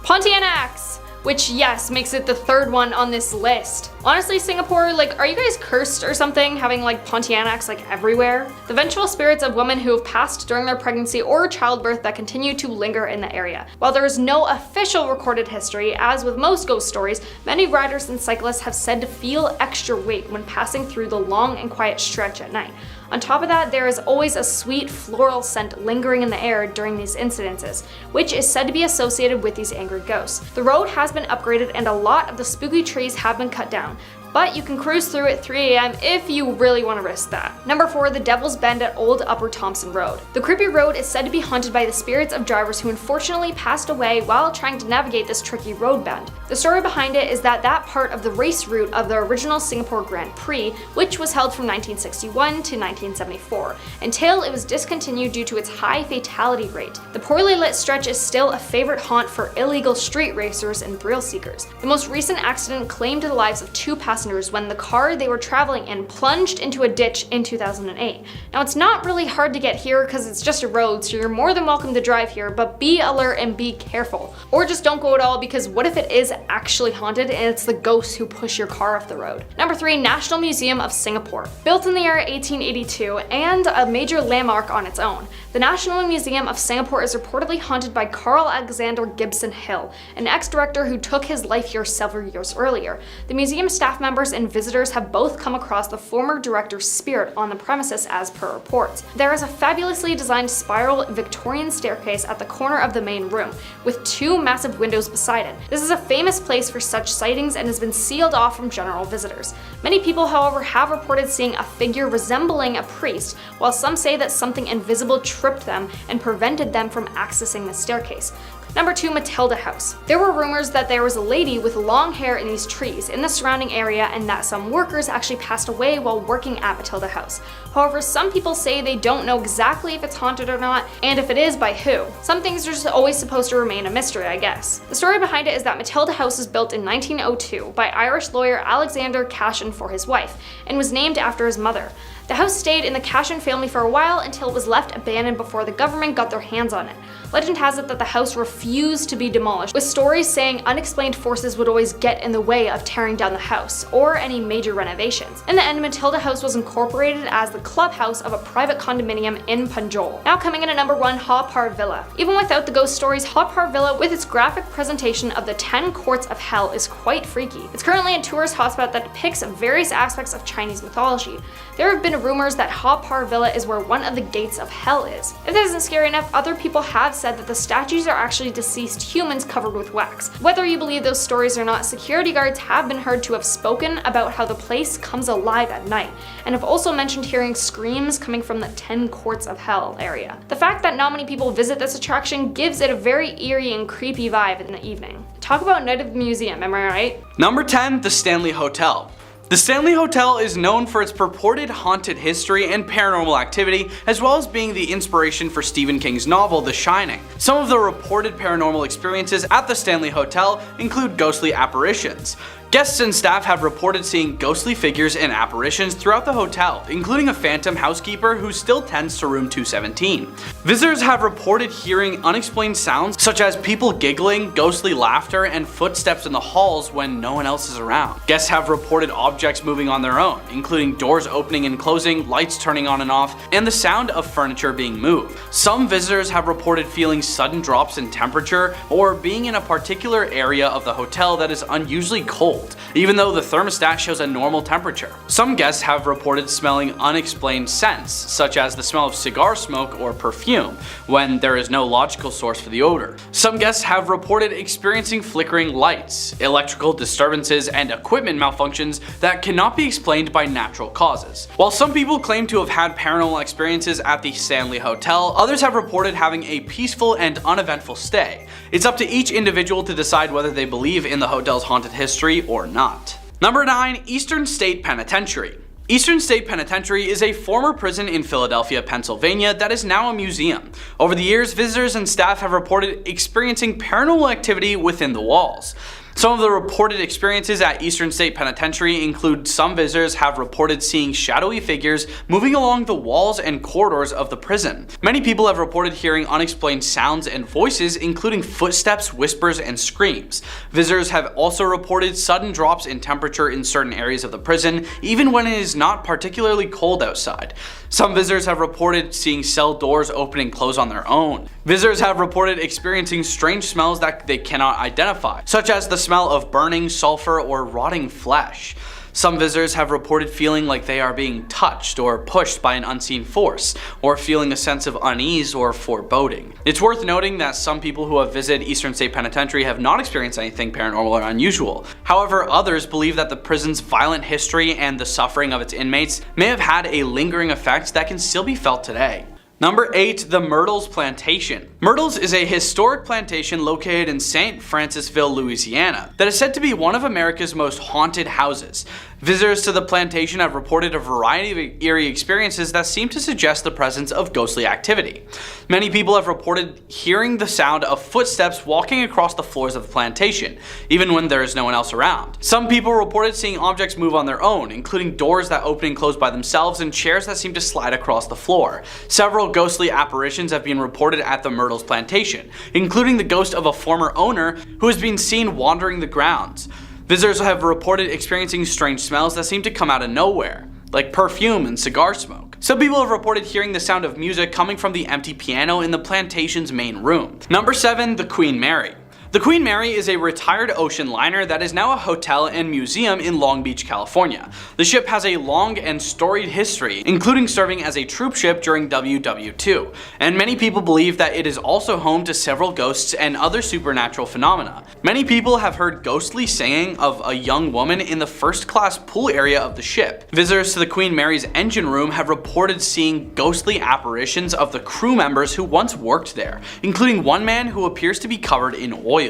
Pontianaks! which yes, makes it the 3rd one on this list. Honestly, Singapore, like, are you guys cursed or something, having like Pontianaks like everywhere? The vengeful spirits of women who have passed during their pregnancy or childbirth that continue to linger in the area. While there is no official recorded history, as with most ghost stories, many riders and cyclists have said to feel extra weight when passing through the long and quiet stretch at night. On top of that, there is always a sweet floral scent lingering in the air during these incidences, which is said to be associated with these angry ghosts. The road has been upgraded and a lot of the spooky trees have been cut down, but you can cruise through at 3 AM if you really want to risk that. Number 4, the Devil's Bend at Old Upper Thompson Road. The creepy road is said to be haunted by the spirits of drivers who unfortunately passed away while trying to navigate this tricky road bend. The story behind it is that that part of the race route of the original Singapore Grand Prix, which was held from 1961 to 1974, until it was discontinued due to its high fatality rate. The poorly lit stretch is still a favorite haunt for illegal street racers and thrill seekers. The most recent accident claimed the lives of 2 passengers when the car they were traveling in plunged into a ditch in 2008. Now, it's not really hard to get here because it's just a road, so you're more than welcome to drive here, but be alert and be careful. Or just don't go at all, because what if it is actually haunted and it's the ghosts who push your car off the road? Number 3, National Museum of Singapore. Built in the year 1882 and a major landmark on its own, the National Museum of Singapore is reportedly haunted by Carl Alexander Gibson Hill, an ex-director who took his life here several years earlier. The museum staff members and visitors have both come across the former director's spirit on the premises, as per reports. There is a fabulously designed spiral Victorian staircase at the corner of the main room, with 2 massive windows beside it. This is a famous place for such sightings and has been sealed off from general visitors. Many people, however, have reported seeing a figure resembling a priest, while some say that something invisible tripped them and prevented them from accessing the staircase. Number 2, Matilda House. There were rumors that there was a lady with long hair in these trees in the surrounding area and that some workers actually passed away while working at Matilda House. However, some people say they don't know exactly if it's haunted or not, and if it is, by who. Some things are just always supposed to remain a mystery, I guess. The story behind it is that Matilda House was built in 1902 by Irish lawyer Alexander Cashin for his wife, and was named after his mother. The house stayed in the Cashin family for a while until it was left abandoned before the government got their hands on it. Legend has it that the house refused to be demolished, with stories saying unexplained forces would always get in the way of tearing down the house, or any major renovations. In the end, Matilda House was incorporated as the clubhouse of a private condominium in Punjol. Now coming in at number 1, Haw Par Villa. Even without the ghost stories, Haw Par Villa, with its graphic presentation of the 10 courts of hell, is quite freaky. It's currently a tourist hotspot that depicts various aspects of Chinese mythology. There have been rumors that Haw Par Villa is where one of the gates of hell is. If that isn't scary enough, other people have said that the statues are actually deceased humans covered with wax. Whether you believe those stories or not, security guards have been heard to have spoken about how the place comes alive at night, and have also mentioned hearing screams coming from the 10 courts of hell area. The fact that not many people visit this attraction gives it a very eerie and creepy vibe in the evening. Talk about Night of the Museum, am I right? Number 10, the Stanley Hotel. The Stanley Hotel is known for its purported haunted history and paranormal activity, as well as being the inspiration for Stephen King's novel The Shining. Some of the reported paranormal experiences at the Stanley Hotel include ghostly apparitions. Guests and staff have reported seeing ghostly figures and apparitions throughout the hotel, including a phantom housekeeper who still tends to room 217. Visitors have reported hearing unexplained sounds such as people giggling, ghostly laughter, and footsteps in the halls when no one else is around. Guests have reported objects moving on their own, including doors opening and closing, lights turning on and off, and the sound of furniture being moved. Some visitors have reported feeling sudden drops in temperature or being in a particular area of the hotel that is unusually cold, even though the thermostat shows a normal temperature. Some guests have reported smelling unexplained scents, such as the smell of cigar smoke or perfume, when there is no logical source for the odor. Some guests have reported experiencing flickering lights, electrical disturbances, and equipment malfunctions that cannot be explained by natural causes. While some people claim to have had paranormal experiences at the Stanley Hotel, others have reported having a peaceful and uneventful stay. It's up to each individual to decide whether they believe in the hotel's haunted history or not. Number 9, Eastern State Penitentiary. Eastern State Penitentiary is a former prison in Philadelphia, Pennsylvania that is now a museum. Over the years, visitors and staff have reported experiencing paranormal activity within the walls. Some of the reported experiences at Eastern State Penitentiary include some visitors have reported seeing shadowy figures moving along the walls and corridors of the prison. Many people have reported hearing unexplained sounds and voices, including footsteps, whispers, and screams. Visitors have also reported sudden drops in temperature in certain areas of the prison, even when it is not particularly cold outside. Some visitors have reported seeing cell doors open and close on their own. Visitors have reported experiencing strange smells that they cannot identify, such as the smell of burning, sulfur, or rotting flesh. Some visitors have reported feeling like they are being touched or pushed by an unseen force, or feeling a sense of unease or foreboding. It's worth noting that some people who have visited Eastern State Penitentiary have not experienced anything paranormal or unusual. However, others believe that the prison's violent history and the suffering of its inmates may have had a lingering effect that can still be felt today. Number 8. The Myrtles Plantation. Myrtles is a historic plantation located in St. Francisville, Louisiana, that is said to be one of America's most haunted houses. Visitors to the plantation have reported a variety of eerie experiences that seem to suggest the presence of ghostly activity. Many people have reported hearing the sound of footsteps walking across the floors of the plantation, even when there is no one else around. Some people reported seeing objects move on their own, including doors that open and close by themselves and chairs that seem to slide across the floor. Several ghostly apparitions have been reported at the Myrtles plantation, including the ghost of a former owner who has been seen wandering the grounds. Visitors have reported experiencing strange smells that seem to come out of nowhere, like perfume and cigar smoke. Some people have reported hearing the sound of music coming from the empty piano in the plantation's main room. Number 7. The Queen Mary. The Queen Mary is a retired ocean liner that is now a hotel and museum in Long Beach, California. The ship has a long and storied history, including serving as a troop ship during WW2, and many people believe that it is also home to several ghosts and other supernatural phenomena. Many people have heard ghostly singing of a young woman in the first-class pool area of the ship. Visitors to the Queen Mary's engine room have reported seeing ghostly apparitions of the crew members who once worked there, including one man who appears to be covered in oil.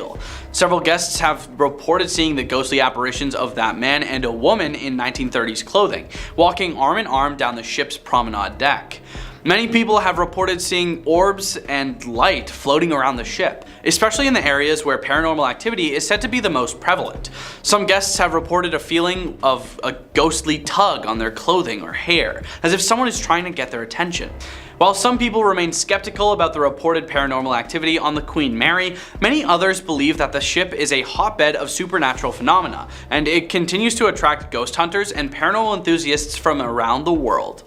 Several guests have reported seeing the ghostly apparitions of that man and a woman in 1930s clothing, walking arm in arm down the ship's promenade deck. Many people have reported seeing orbs and light floating around the ship, especially in the areas where paranormal activity is said to be the most prevalent. Some guests have reported a feeling of a ghostly tug on their clothing or hair, as if someone is trying to get their attention. While some people remain skeptical about the reported paranormal activity on the Queen Mary, many others believe that the ship is a hotbed of supernatural phenomena, and it continues to attract ghost hunters and paranormal enthusiasts from around the world.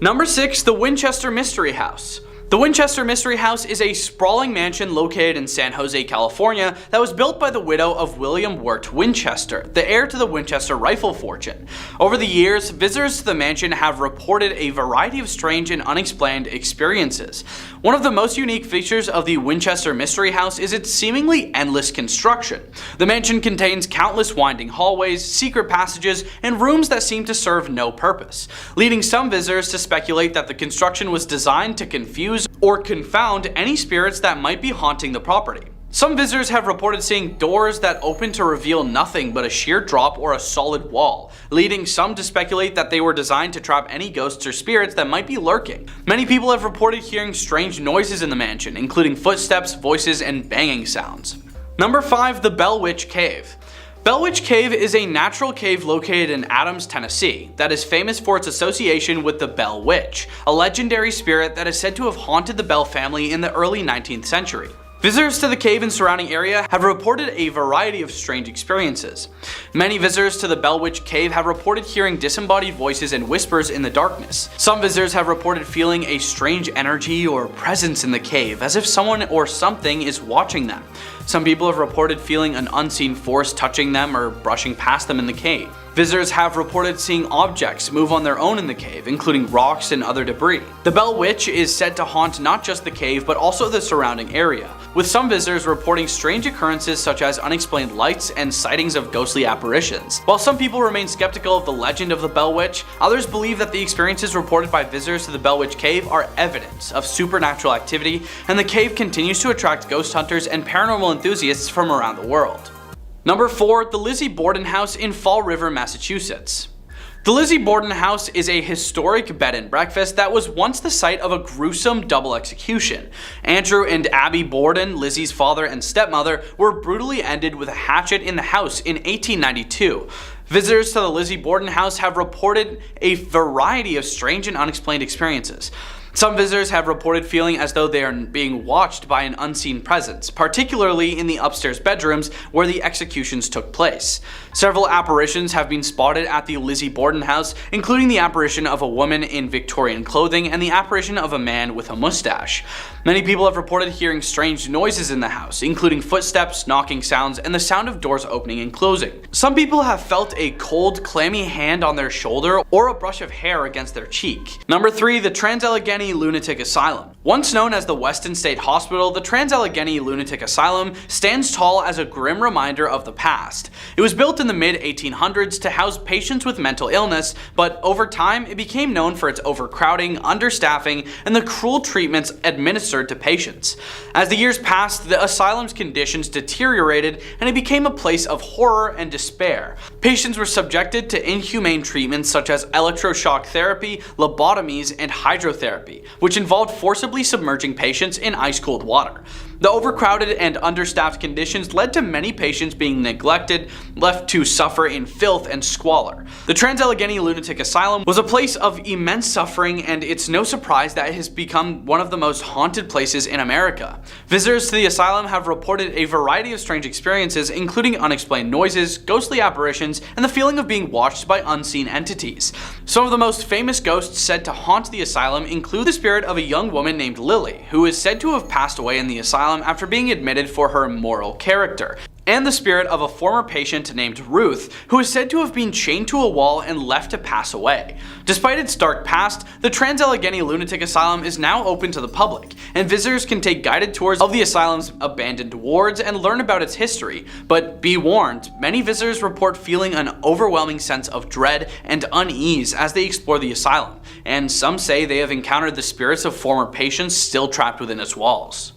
Number 6. The Winchester Mystery House. The Winchester Mystery House is a sprawling mansion located in San Jose, California that was built by the widow of William Wirt Winchester, the heir to the Winchester rifle fortune. Over the years, visitors to the mansion have reported a variety of strange and unexplained experiences. One of the most unique features of the Winchester Mystery House is its seemingly endless construction. The mansion contains countless winding hallways, secret passages, and rooms that seem to serve no purpose, leading some visitors to speculate that the construction was designed to confuse or confound any spirits that might be haunting the property. Some visitors have reported seeing doors that open to reveal nothing but a sheer drop or a solid wall, leading some to speculate that they were designed to trap any ghosts or spirits that might be lurking. Many people have reported hearing strange noises in the mansion, including footsteps, voices, and banging sounds. Number 5. The Bell Witch Cave. Bell Witch Cave is a natural cave located in Adams, Tennessee, that is famous for its association with the Bell Witch, a legendary spirit that is said to have haunted the Bell family in the early 19th century. Visitors to the cave and surrounding area have reported a variety of strange experiences. Many visitors to the Bell Witch Cave have reported hearing disembodied voices and whispers in the darkness. Some visitors have reported feeling a strange energy or presence in the cave, as if someone or something is watching them. Some people have reported feeling an unseen force touching them or brushing past them in the cave. Visitors have reported seeing objects move on their own in the cave, including rocks and other debris. The Bell Witch is said to haunt not just the cave, but also the surrounding area, with some visitors reporting strange occurrences such as unexplained lights and sightings of ghostly apparitions. While some people remain skeptical of the legend of the Bell Witch, others believe that the experiences reported by visitors to the Bell Witch Cave are evidence of supernatural activity, and the cave continues to attract ghost hunters and paranormal enthusiasts from around the world. Number 4. The Lizzie Borden House in Fall River, Massachusetts. The Lizzie Borden house is a historic bed and breakfast that was once the site of a gruesome double execution. Andrew and Abby Borden, Lizzie's father and stepmother, were brutally ended with a hatchet in the house in 1892. Visitors to the Lizzie Borden house have reported a variety of strange and unexplained experiences. Some visitors have reported feeling as though they are being watched by an unseen presence, particularly in the upstairs bedrooms where the executions took place. Several apparitions have been spotted at the Lizzie Borden house, including the apparition of a woman in Victorian clothing and the apparition of a man with a mustache. Many people have reported hearing strange noises in the house, including footsteps, knocking sounds, and the sound of doors opening and closing. Some people have felt a cold, clammy hand on their shoulder or a brush of hair against their cheek. Number 3, the Trans-Allegheny Lunatic Asylum. Once known as the Weston State Hospital, the Trans-Allegheny Lunatic Asylum stands tall as a grim reminder of the past. It was built in the mid-1800s to house patients with mental illness, but over time it became known for its overcrowding, understaffing, and the cruel treatments administered to patients. As the years passed, the asylum's conditions deteriorated and it became a place of horror and despair. Patients were subjected to inhumane treatments such as electroshock therapy, lobotomies, and hydrotherapy, which involved forcibly submerging patients in ice-cold water. The overcrowded and understaffed conditions led to many patients being neglected, left to suffer in filth and squalor. The Trans-Allegheny Lunatic Asylum was a place of immense suffering, and it's no surprise that it has become one of the most haunted places in America. Visitors to the asylum have reported a variety of strange experiences, including unexplained noises, ghostly apparitions, and the feeling of being watched by unseen entities. Some of the most famous ghosts said to haunt the asylum include the spirit of a young woman named Lily, who is said to have passed away in the asylum after being admitted for her immoral character, and the spirit of a former patient named Ruth, who is said to have been chained to a wall and left to pass away. Despite its dark past, the Trans-Allegheny Lunatic Asylum is now open to the public, and visitors can take guided tours of the asylum's abandoned wards and learn about its history. But be warned, many visitors report feeling an overwhelming sense of dread and unease as they explore the asylum, and some say they have encountered the spirits of former patients still trapped within its walls.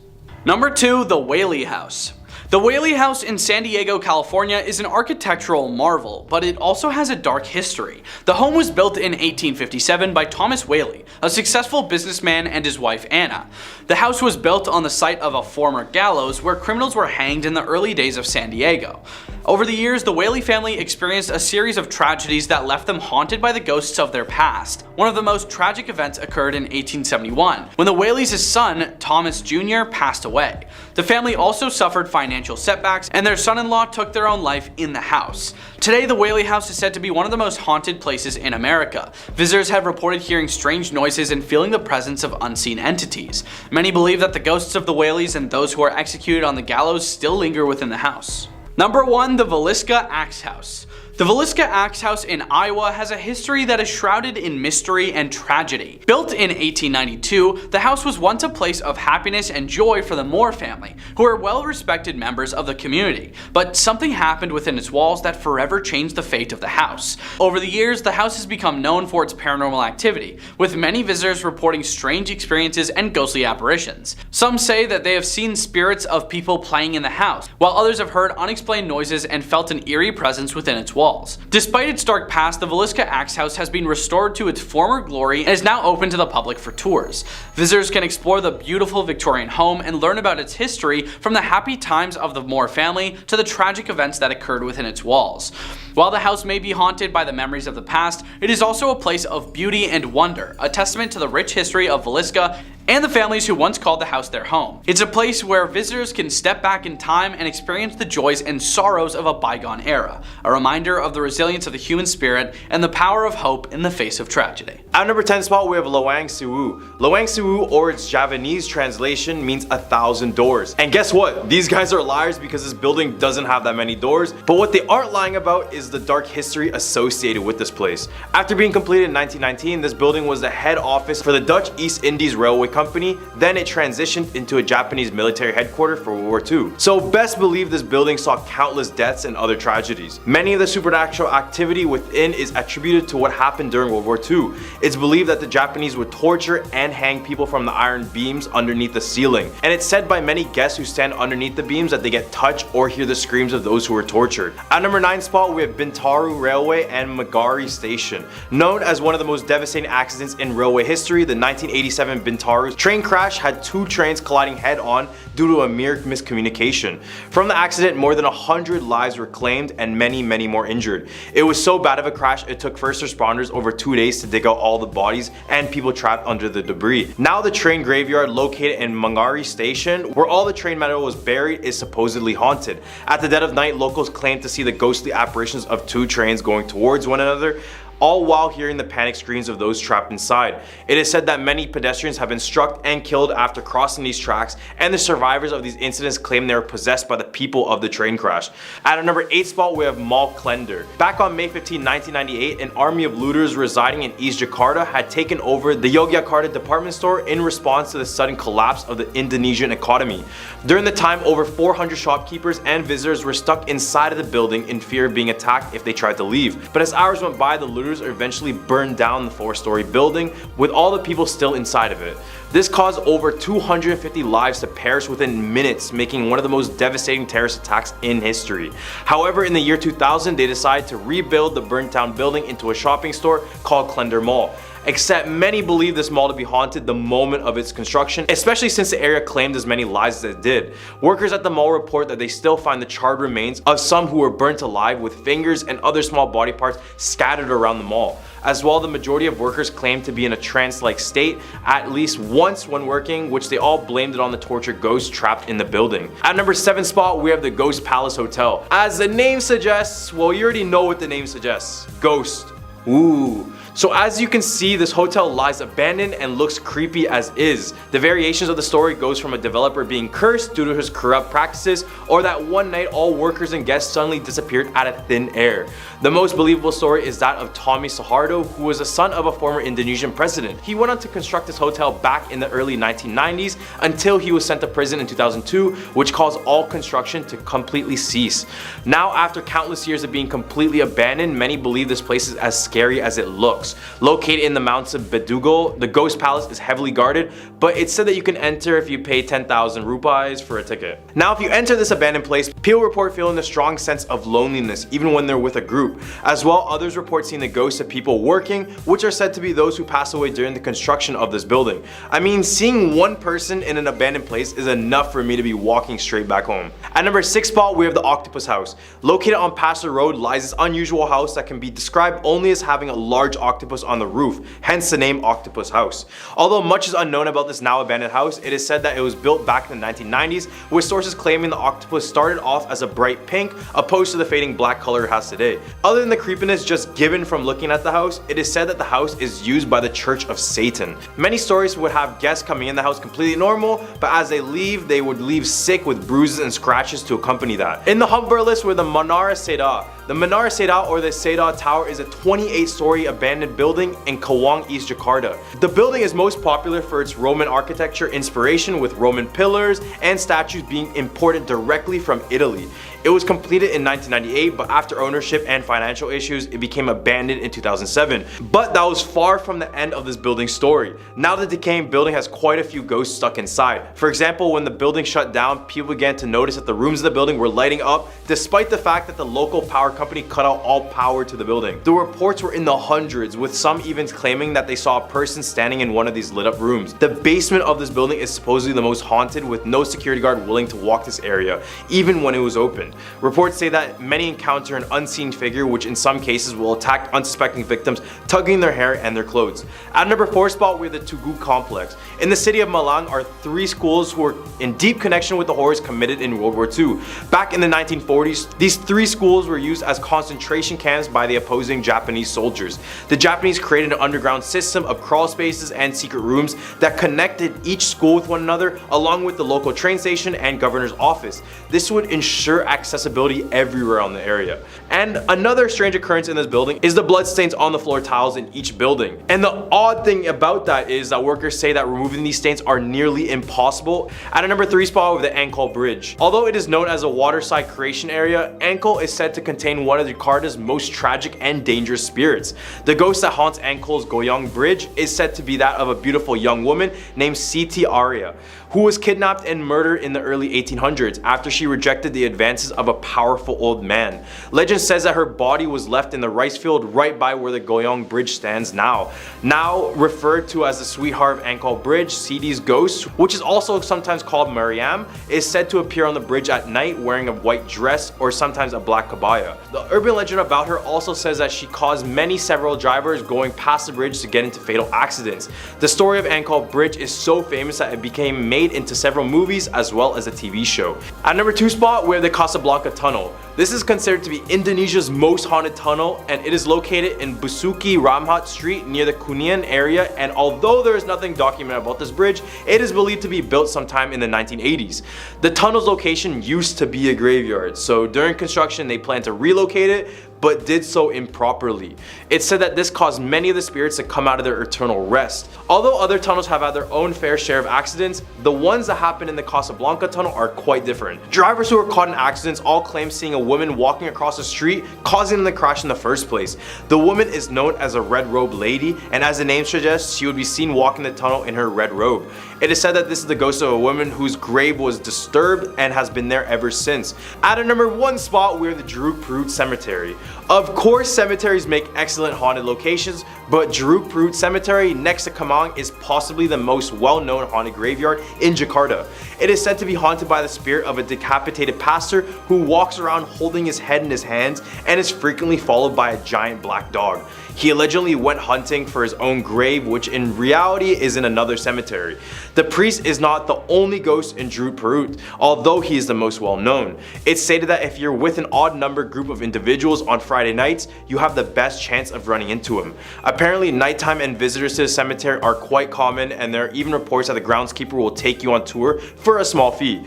Number 2, the Whaley House. The Whaley House in San Diego, California is an architectural marvel, but it also has a dark history. The home was built in 1857 by Thomas Whaley, a successful businessman, and his wife Anna. The house was built on the site of a former gallows where criminals were hanged in the early days of San Diego. Over the years, the Whaley family experienced a series of tragedies that left them haunted by the ghosts of their past. One of the most tragic events occurred in 1871, when the Whaleys' son, Thomas Jr., passed away. The family also suffered financial setbacks, and their son-in-law took their own life in the house. Today, the Whaley House is said to be one of the most haunted places in America. Visitors have reported hearing strange noises and feeling the presence of unseen entities. Many believe that the ghosts of the Whaleys and those who are executed on the gallows still linger within the house. Number 1, the Villisca Axe House. The Villisca Axe House in Iowa has a history that is shrouded in mystery and tragedy. Built in 1892, the house was once a place of happiness and joy for the Moore family, who are well-respected members of the community. But something happened within its walls that forever changed the fate of the house. Over the years, the house has become known for its paranormal activity, with many visitors reporting strange experiences and ghostly apparitions. Some say that they have seen spirits of people playing in the house, while others have heard unexplained noises and felt an eerie presence within its walls. Despite its dark past, the Villisca Axe House has been restored to its former glory and is now open to the public for tours. Visitors can explore the beautiful Victorian home and learn about its history, from the happy times of the Moore family to the tragic events that occurred within its walls. While the house may be haunted by the memories of the past, it is also a place of beauty and wonder, a testament to the rich history of Villisca and the families who once called the house their home. It's a place where visitors can step back in time and experience the joys and sorrows of a bygone era, a reminder of the resilience of the human spirit and the power of hope in the face of tragedy. At number 10 spot, we have Loang Siwu. Loang Siwu, or its Javanese translation, means 1,000 doors. And guess what? These guys are liars because this building doesn't have that many doors, but what they aren't lying about is the dark history associated with this place. After being completed in 1919, this building was the head office for the Dutch East Indies Railway Company, company, then it transitioned into a Japanese military headquarters for World War II. So best believe this building saw countless deaths and other tragedies. Many of the supernatural activity within is attributed to what happened during World War II. It's believed that the Japanese would torture and hang people from the iron beams underneath the ceiling. And it's said by many guests who stand underneath the beams that they get touched or hear the screams of those who were tortured. At number 9 spot, we have Bintaro Railway and Magari Station. Known as one of the most devastating accidents in railway history, the 1987 Bintaro train crash had 2 trains colliding head-on due to a mere miscommunication. From the accident, more than 100 lives were claimed and many more injured. It was so bad of a crash, it took first responders over 2 days to dig out all the bodies and people trapped under the debris. Now the train graveyard located in Magari Station, where all the train metal was buried, is supposedly haunted. At the dead of night, locals claim to see the ghostly apparitions of 2 trains going towards one another, all while hearing the panic screams of those trapped inside. It is said that many pedestrians have been struck and killed after crossing these tracks, and the survivors of these incidents claim they were possessed by the people of the train crash. At our number 8 spot, we have Mall Klender. Back on May 15, 1998, an army of looters residing in East Jakarta had taken over the Yogyakarta department store in response to the sudden collapse of the Indonesian economy. During the time, over 400 shopkeepers and visitors were stuck inside of the building in fear of being attacked if they tried to leave. But as hours went by, the looters eventually burned down the 4-story building with all the people still inside of it. This caused over 250 lives to perish within minutes, making one of the most devastating terrorist attacks in history. However, in the year 2000, they decided to rebuild the burnt down building into a shopping store called Klender Mall. Except many believe this mall to be haunted the moment of its construction, especially since the area claimed as many lives as it did. Workers at the mall report that they still find the charred remains of some who were burnt alive with fingers and other small body parts scattered around the mall. As well, the majority of workers claim to be in a trance-like state at least once when working, which they all blamed it on the tortured ghosts trapped in the building. At number 7 spot, we have the Ghost Palace Hotel. As the name suggests, well, you already know what the name suggests. Ghost. Ooh. So as you can see, this hotel lies abandoned and looks creepy as is. The variations of the story goes from a developer being cursed due to his corrupt practices, or that one night all workers and guests suddenly disappeared out of thin air. The most believable story is that of Tommy Soeharto, who was the son of a former Indonesian president. He went on to construct this hotel back in the early 1990s until he was sent to prison in 2002, which caused all construction to completely cease. Now, after countless years of being completely abandoned, many believe this place is as scary as it looks. Located in the mountains of Bedugul, the Ghost Palace is heavily guarded, but it's said that you can enter if you pay 10,000 rupees for a ticket. Now, if you enter this abandoned place, people report feeling a strong sense of loneliness even when they're with a group. As well, others report seeing the ghosts of people working, which are said to be those who passed away during the construction of this building. I mean, seeing one person in an abandoned place is enough for me to be walking straight back home. At number 6 spot, we have the Octopus House. Located on Pastor Road lies this unusual house that can be described only as having a large octopus on the roof, hence the name Octopus House. Although much is unknown about this now abandoned house, it is said that it was built back in the 1990s, with sources claiming the octopus started off as a bright pink opposed to the fading black color it has today. Other than the creepiness just given from looking at the house, it is said that the house is used by the Church of Satan. Many stories would have guests coming in the house completely normal, but as they leave, they would leave sick with bruises and scratches to accompany that. In the Humber list were the Menara Seda. The Menara Seda, or the Seda Tower, is a 28-story abandoned building in Cawang, East Jakarta. The building is most popular for its Roman architecture inspiration, with Roman pillars and statues being imported directly from Italy. It was completed in 1998, but after ownership and financial issues, it became abandoned in 2007. But that was far from the end of this building's story. Now the decaying building has quite a few ghosts stuck inside. For example, when the building shut down, people began to notice that the rooms of the building were lighting up, despite the fact that the local power company cut out all power to the building. The reports were in the hundreds, with some even claiming that they saw a person standing in one of these lit up rooms. The basement of this building is supposedly the most haunted, with no security guard willing to walk this area, even when it was open. Reports say that many encounter an unseen figure, which in some cases will attack unsuspecting victims, tugging their hair and their clothes. At number 4 spot, we have the Tugu Complex. In the city of Malang are 3 schools who are in deep connection with the horrors committed in World War II. Back in the 1940s, these 3 schools were used as concentration camps by the opposing Japanese soldiers. The Japanese created an underground system of crawl spaces and secret rooms that connected each school with one another, along with the local train station and governor's office. This would ensure accessibility everywhere on the area. And another strange occurrence in this building is the bloodstains on the floor tiles in each building. And the odd thing about that is that workers say that removing these stains are nearly impossible. At a number 3 spot with the Ankol Bridge. Although it is known as a waterside creation area, Ankol is said to contain one of Jakarta's most tragic and dangerous spirits. The ghost that haunts Ankol's Goyong Bridge is said to be that of a beautiful young woman named Siti Arya, who was kidnapped and murdered in the early 1800s after she rejected the advances of a powerful old man. Legend says that her body was left in the rice field right by where the Goyong Bridge stands now. Now referred to as the sweetheart of Ankol Bridge, Siti's ghost, which is also sometimes called Mariam, is said to appear on the bridge at night wearing a white dress or sometimes a black kabaya. The urban legend about her also says that she caused several drivers going past the bridge to get into fatal accidents. The story of Ankol Bridge is so famous that it became made into several movies as well as a TV show. At number 2 spot, we have the Casablanca Tunnel. This is considered to be Indonesia's most haunted tunnel, and it is located in Busuki Ramhat Street near the Kuningan area, and although there is nothing documented about this bridge, it is believed to be built sometime in the 1980s. The tunnel's location used to be a graveyard, so during construction they planned to relocate it, but did so improperly. It's said that this caused many of the spirits to come out of their eternal rest. Although other tunnels have had their own fair share of accidents, the ones that happen in the Casablanca tunnel are quite different. Drivers who were caught in accidents all claim seeing a woman walking across the street, causing them to crash in the first place. The woman is known as a red robe lady, and as the name suggests, she would be seen walking the tunnel in her red robe. It is said that this is the ghost of a woman whose grave was disturbed and has been there ever since. At a number 1 spot, we are the Jeruk Purut Cemetery. Of course, cemeteries make excellent haunted locations, but Jeruk Purut Cemetery next to Kemang is possibly the most well-known haunted graveyard in Jakarta. It is said to be haunted by the spirit of a decapitated pastor who walks around holding his head in his hands and is frequently followed by a giant black dog. He allegedly went hunting for his own grave, which in reality is in another cemetery. The priest is not the only ghost in Jeruk Purut, although he is the most well known. It's stated that if you're with an odd number group of individuals on Friday nights, you have the best chance of running into him. Apparently, nighttime and visitors to the cemetery are quite common, and there are even reports that the groundskeeper will take you on tour for a small fee.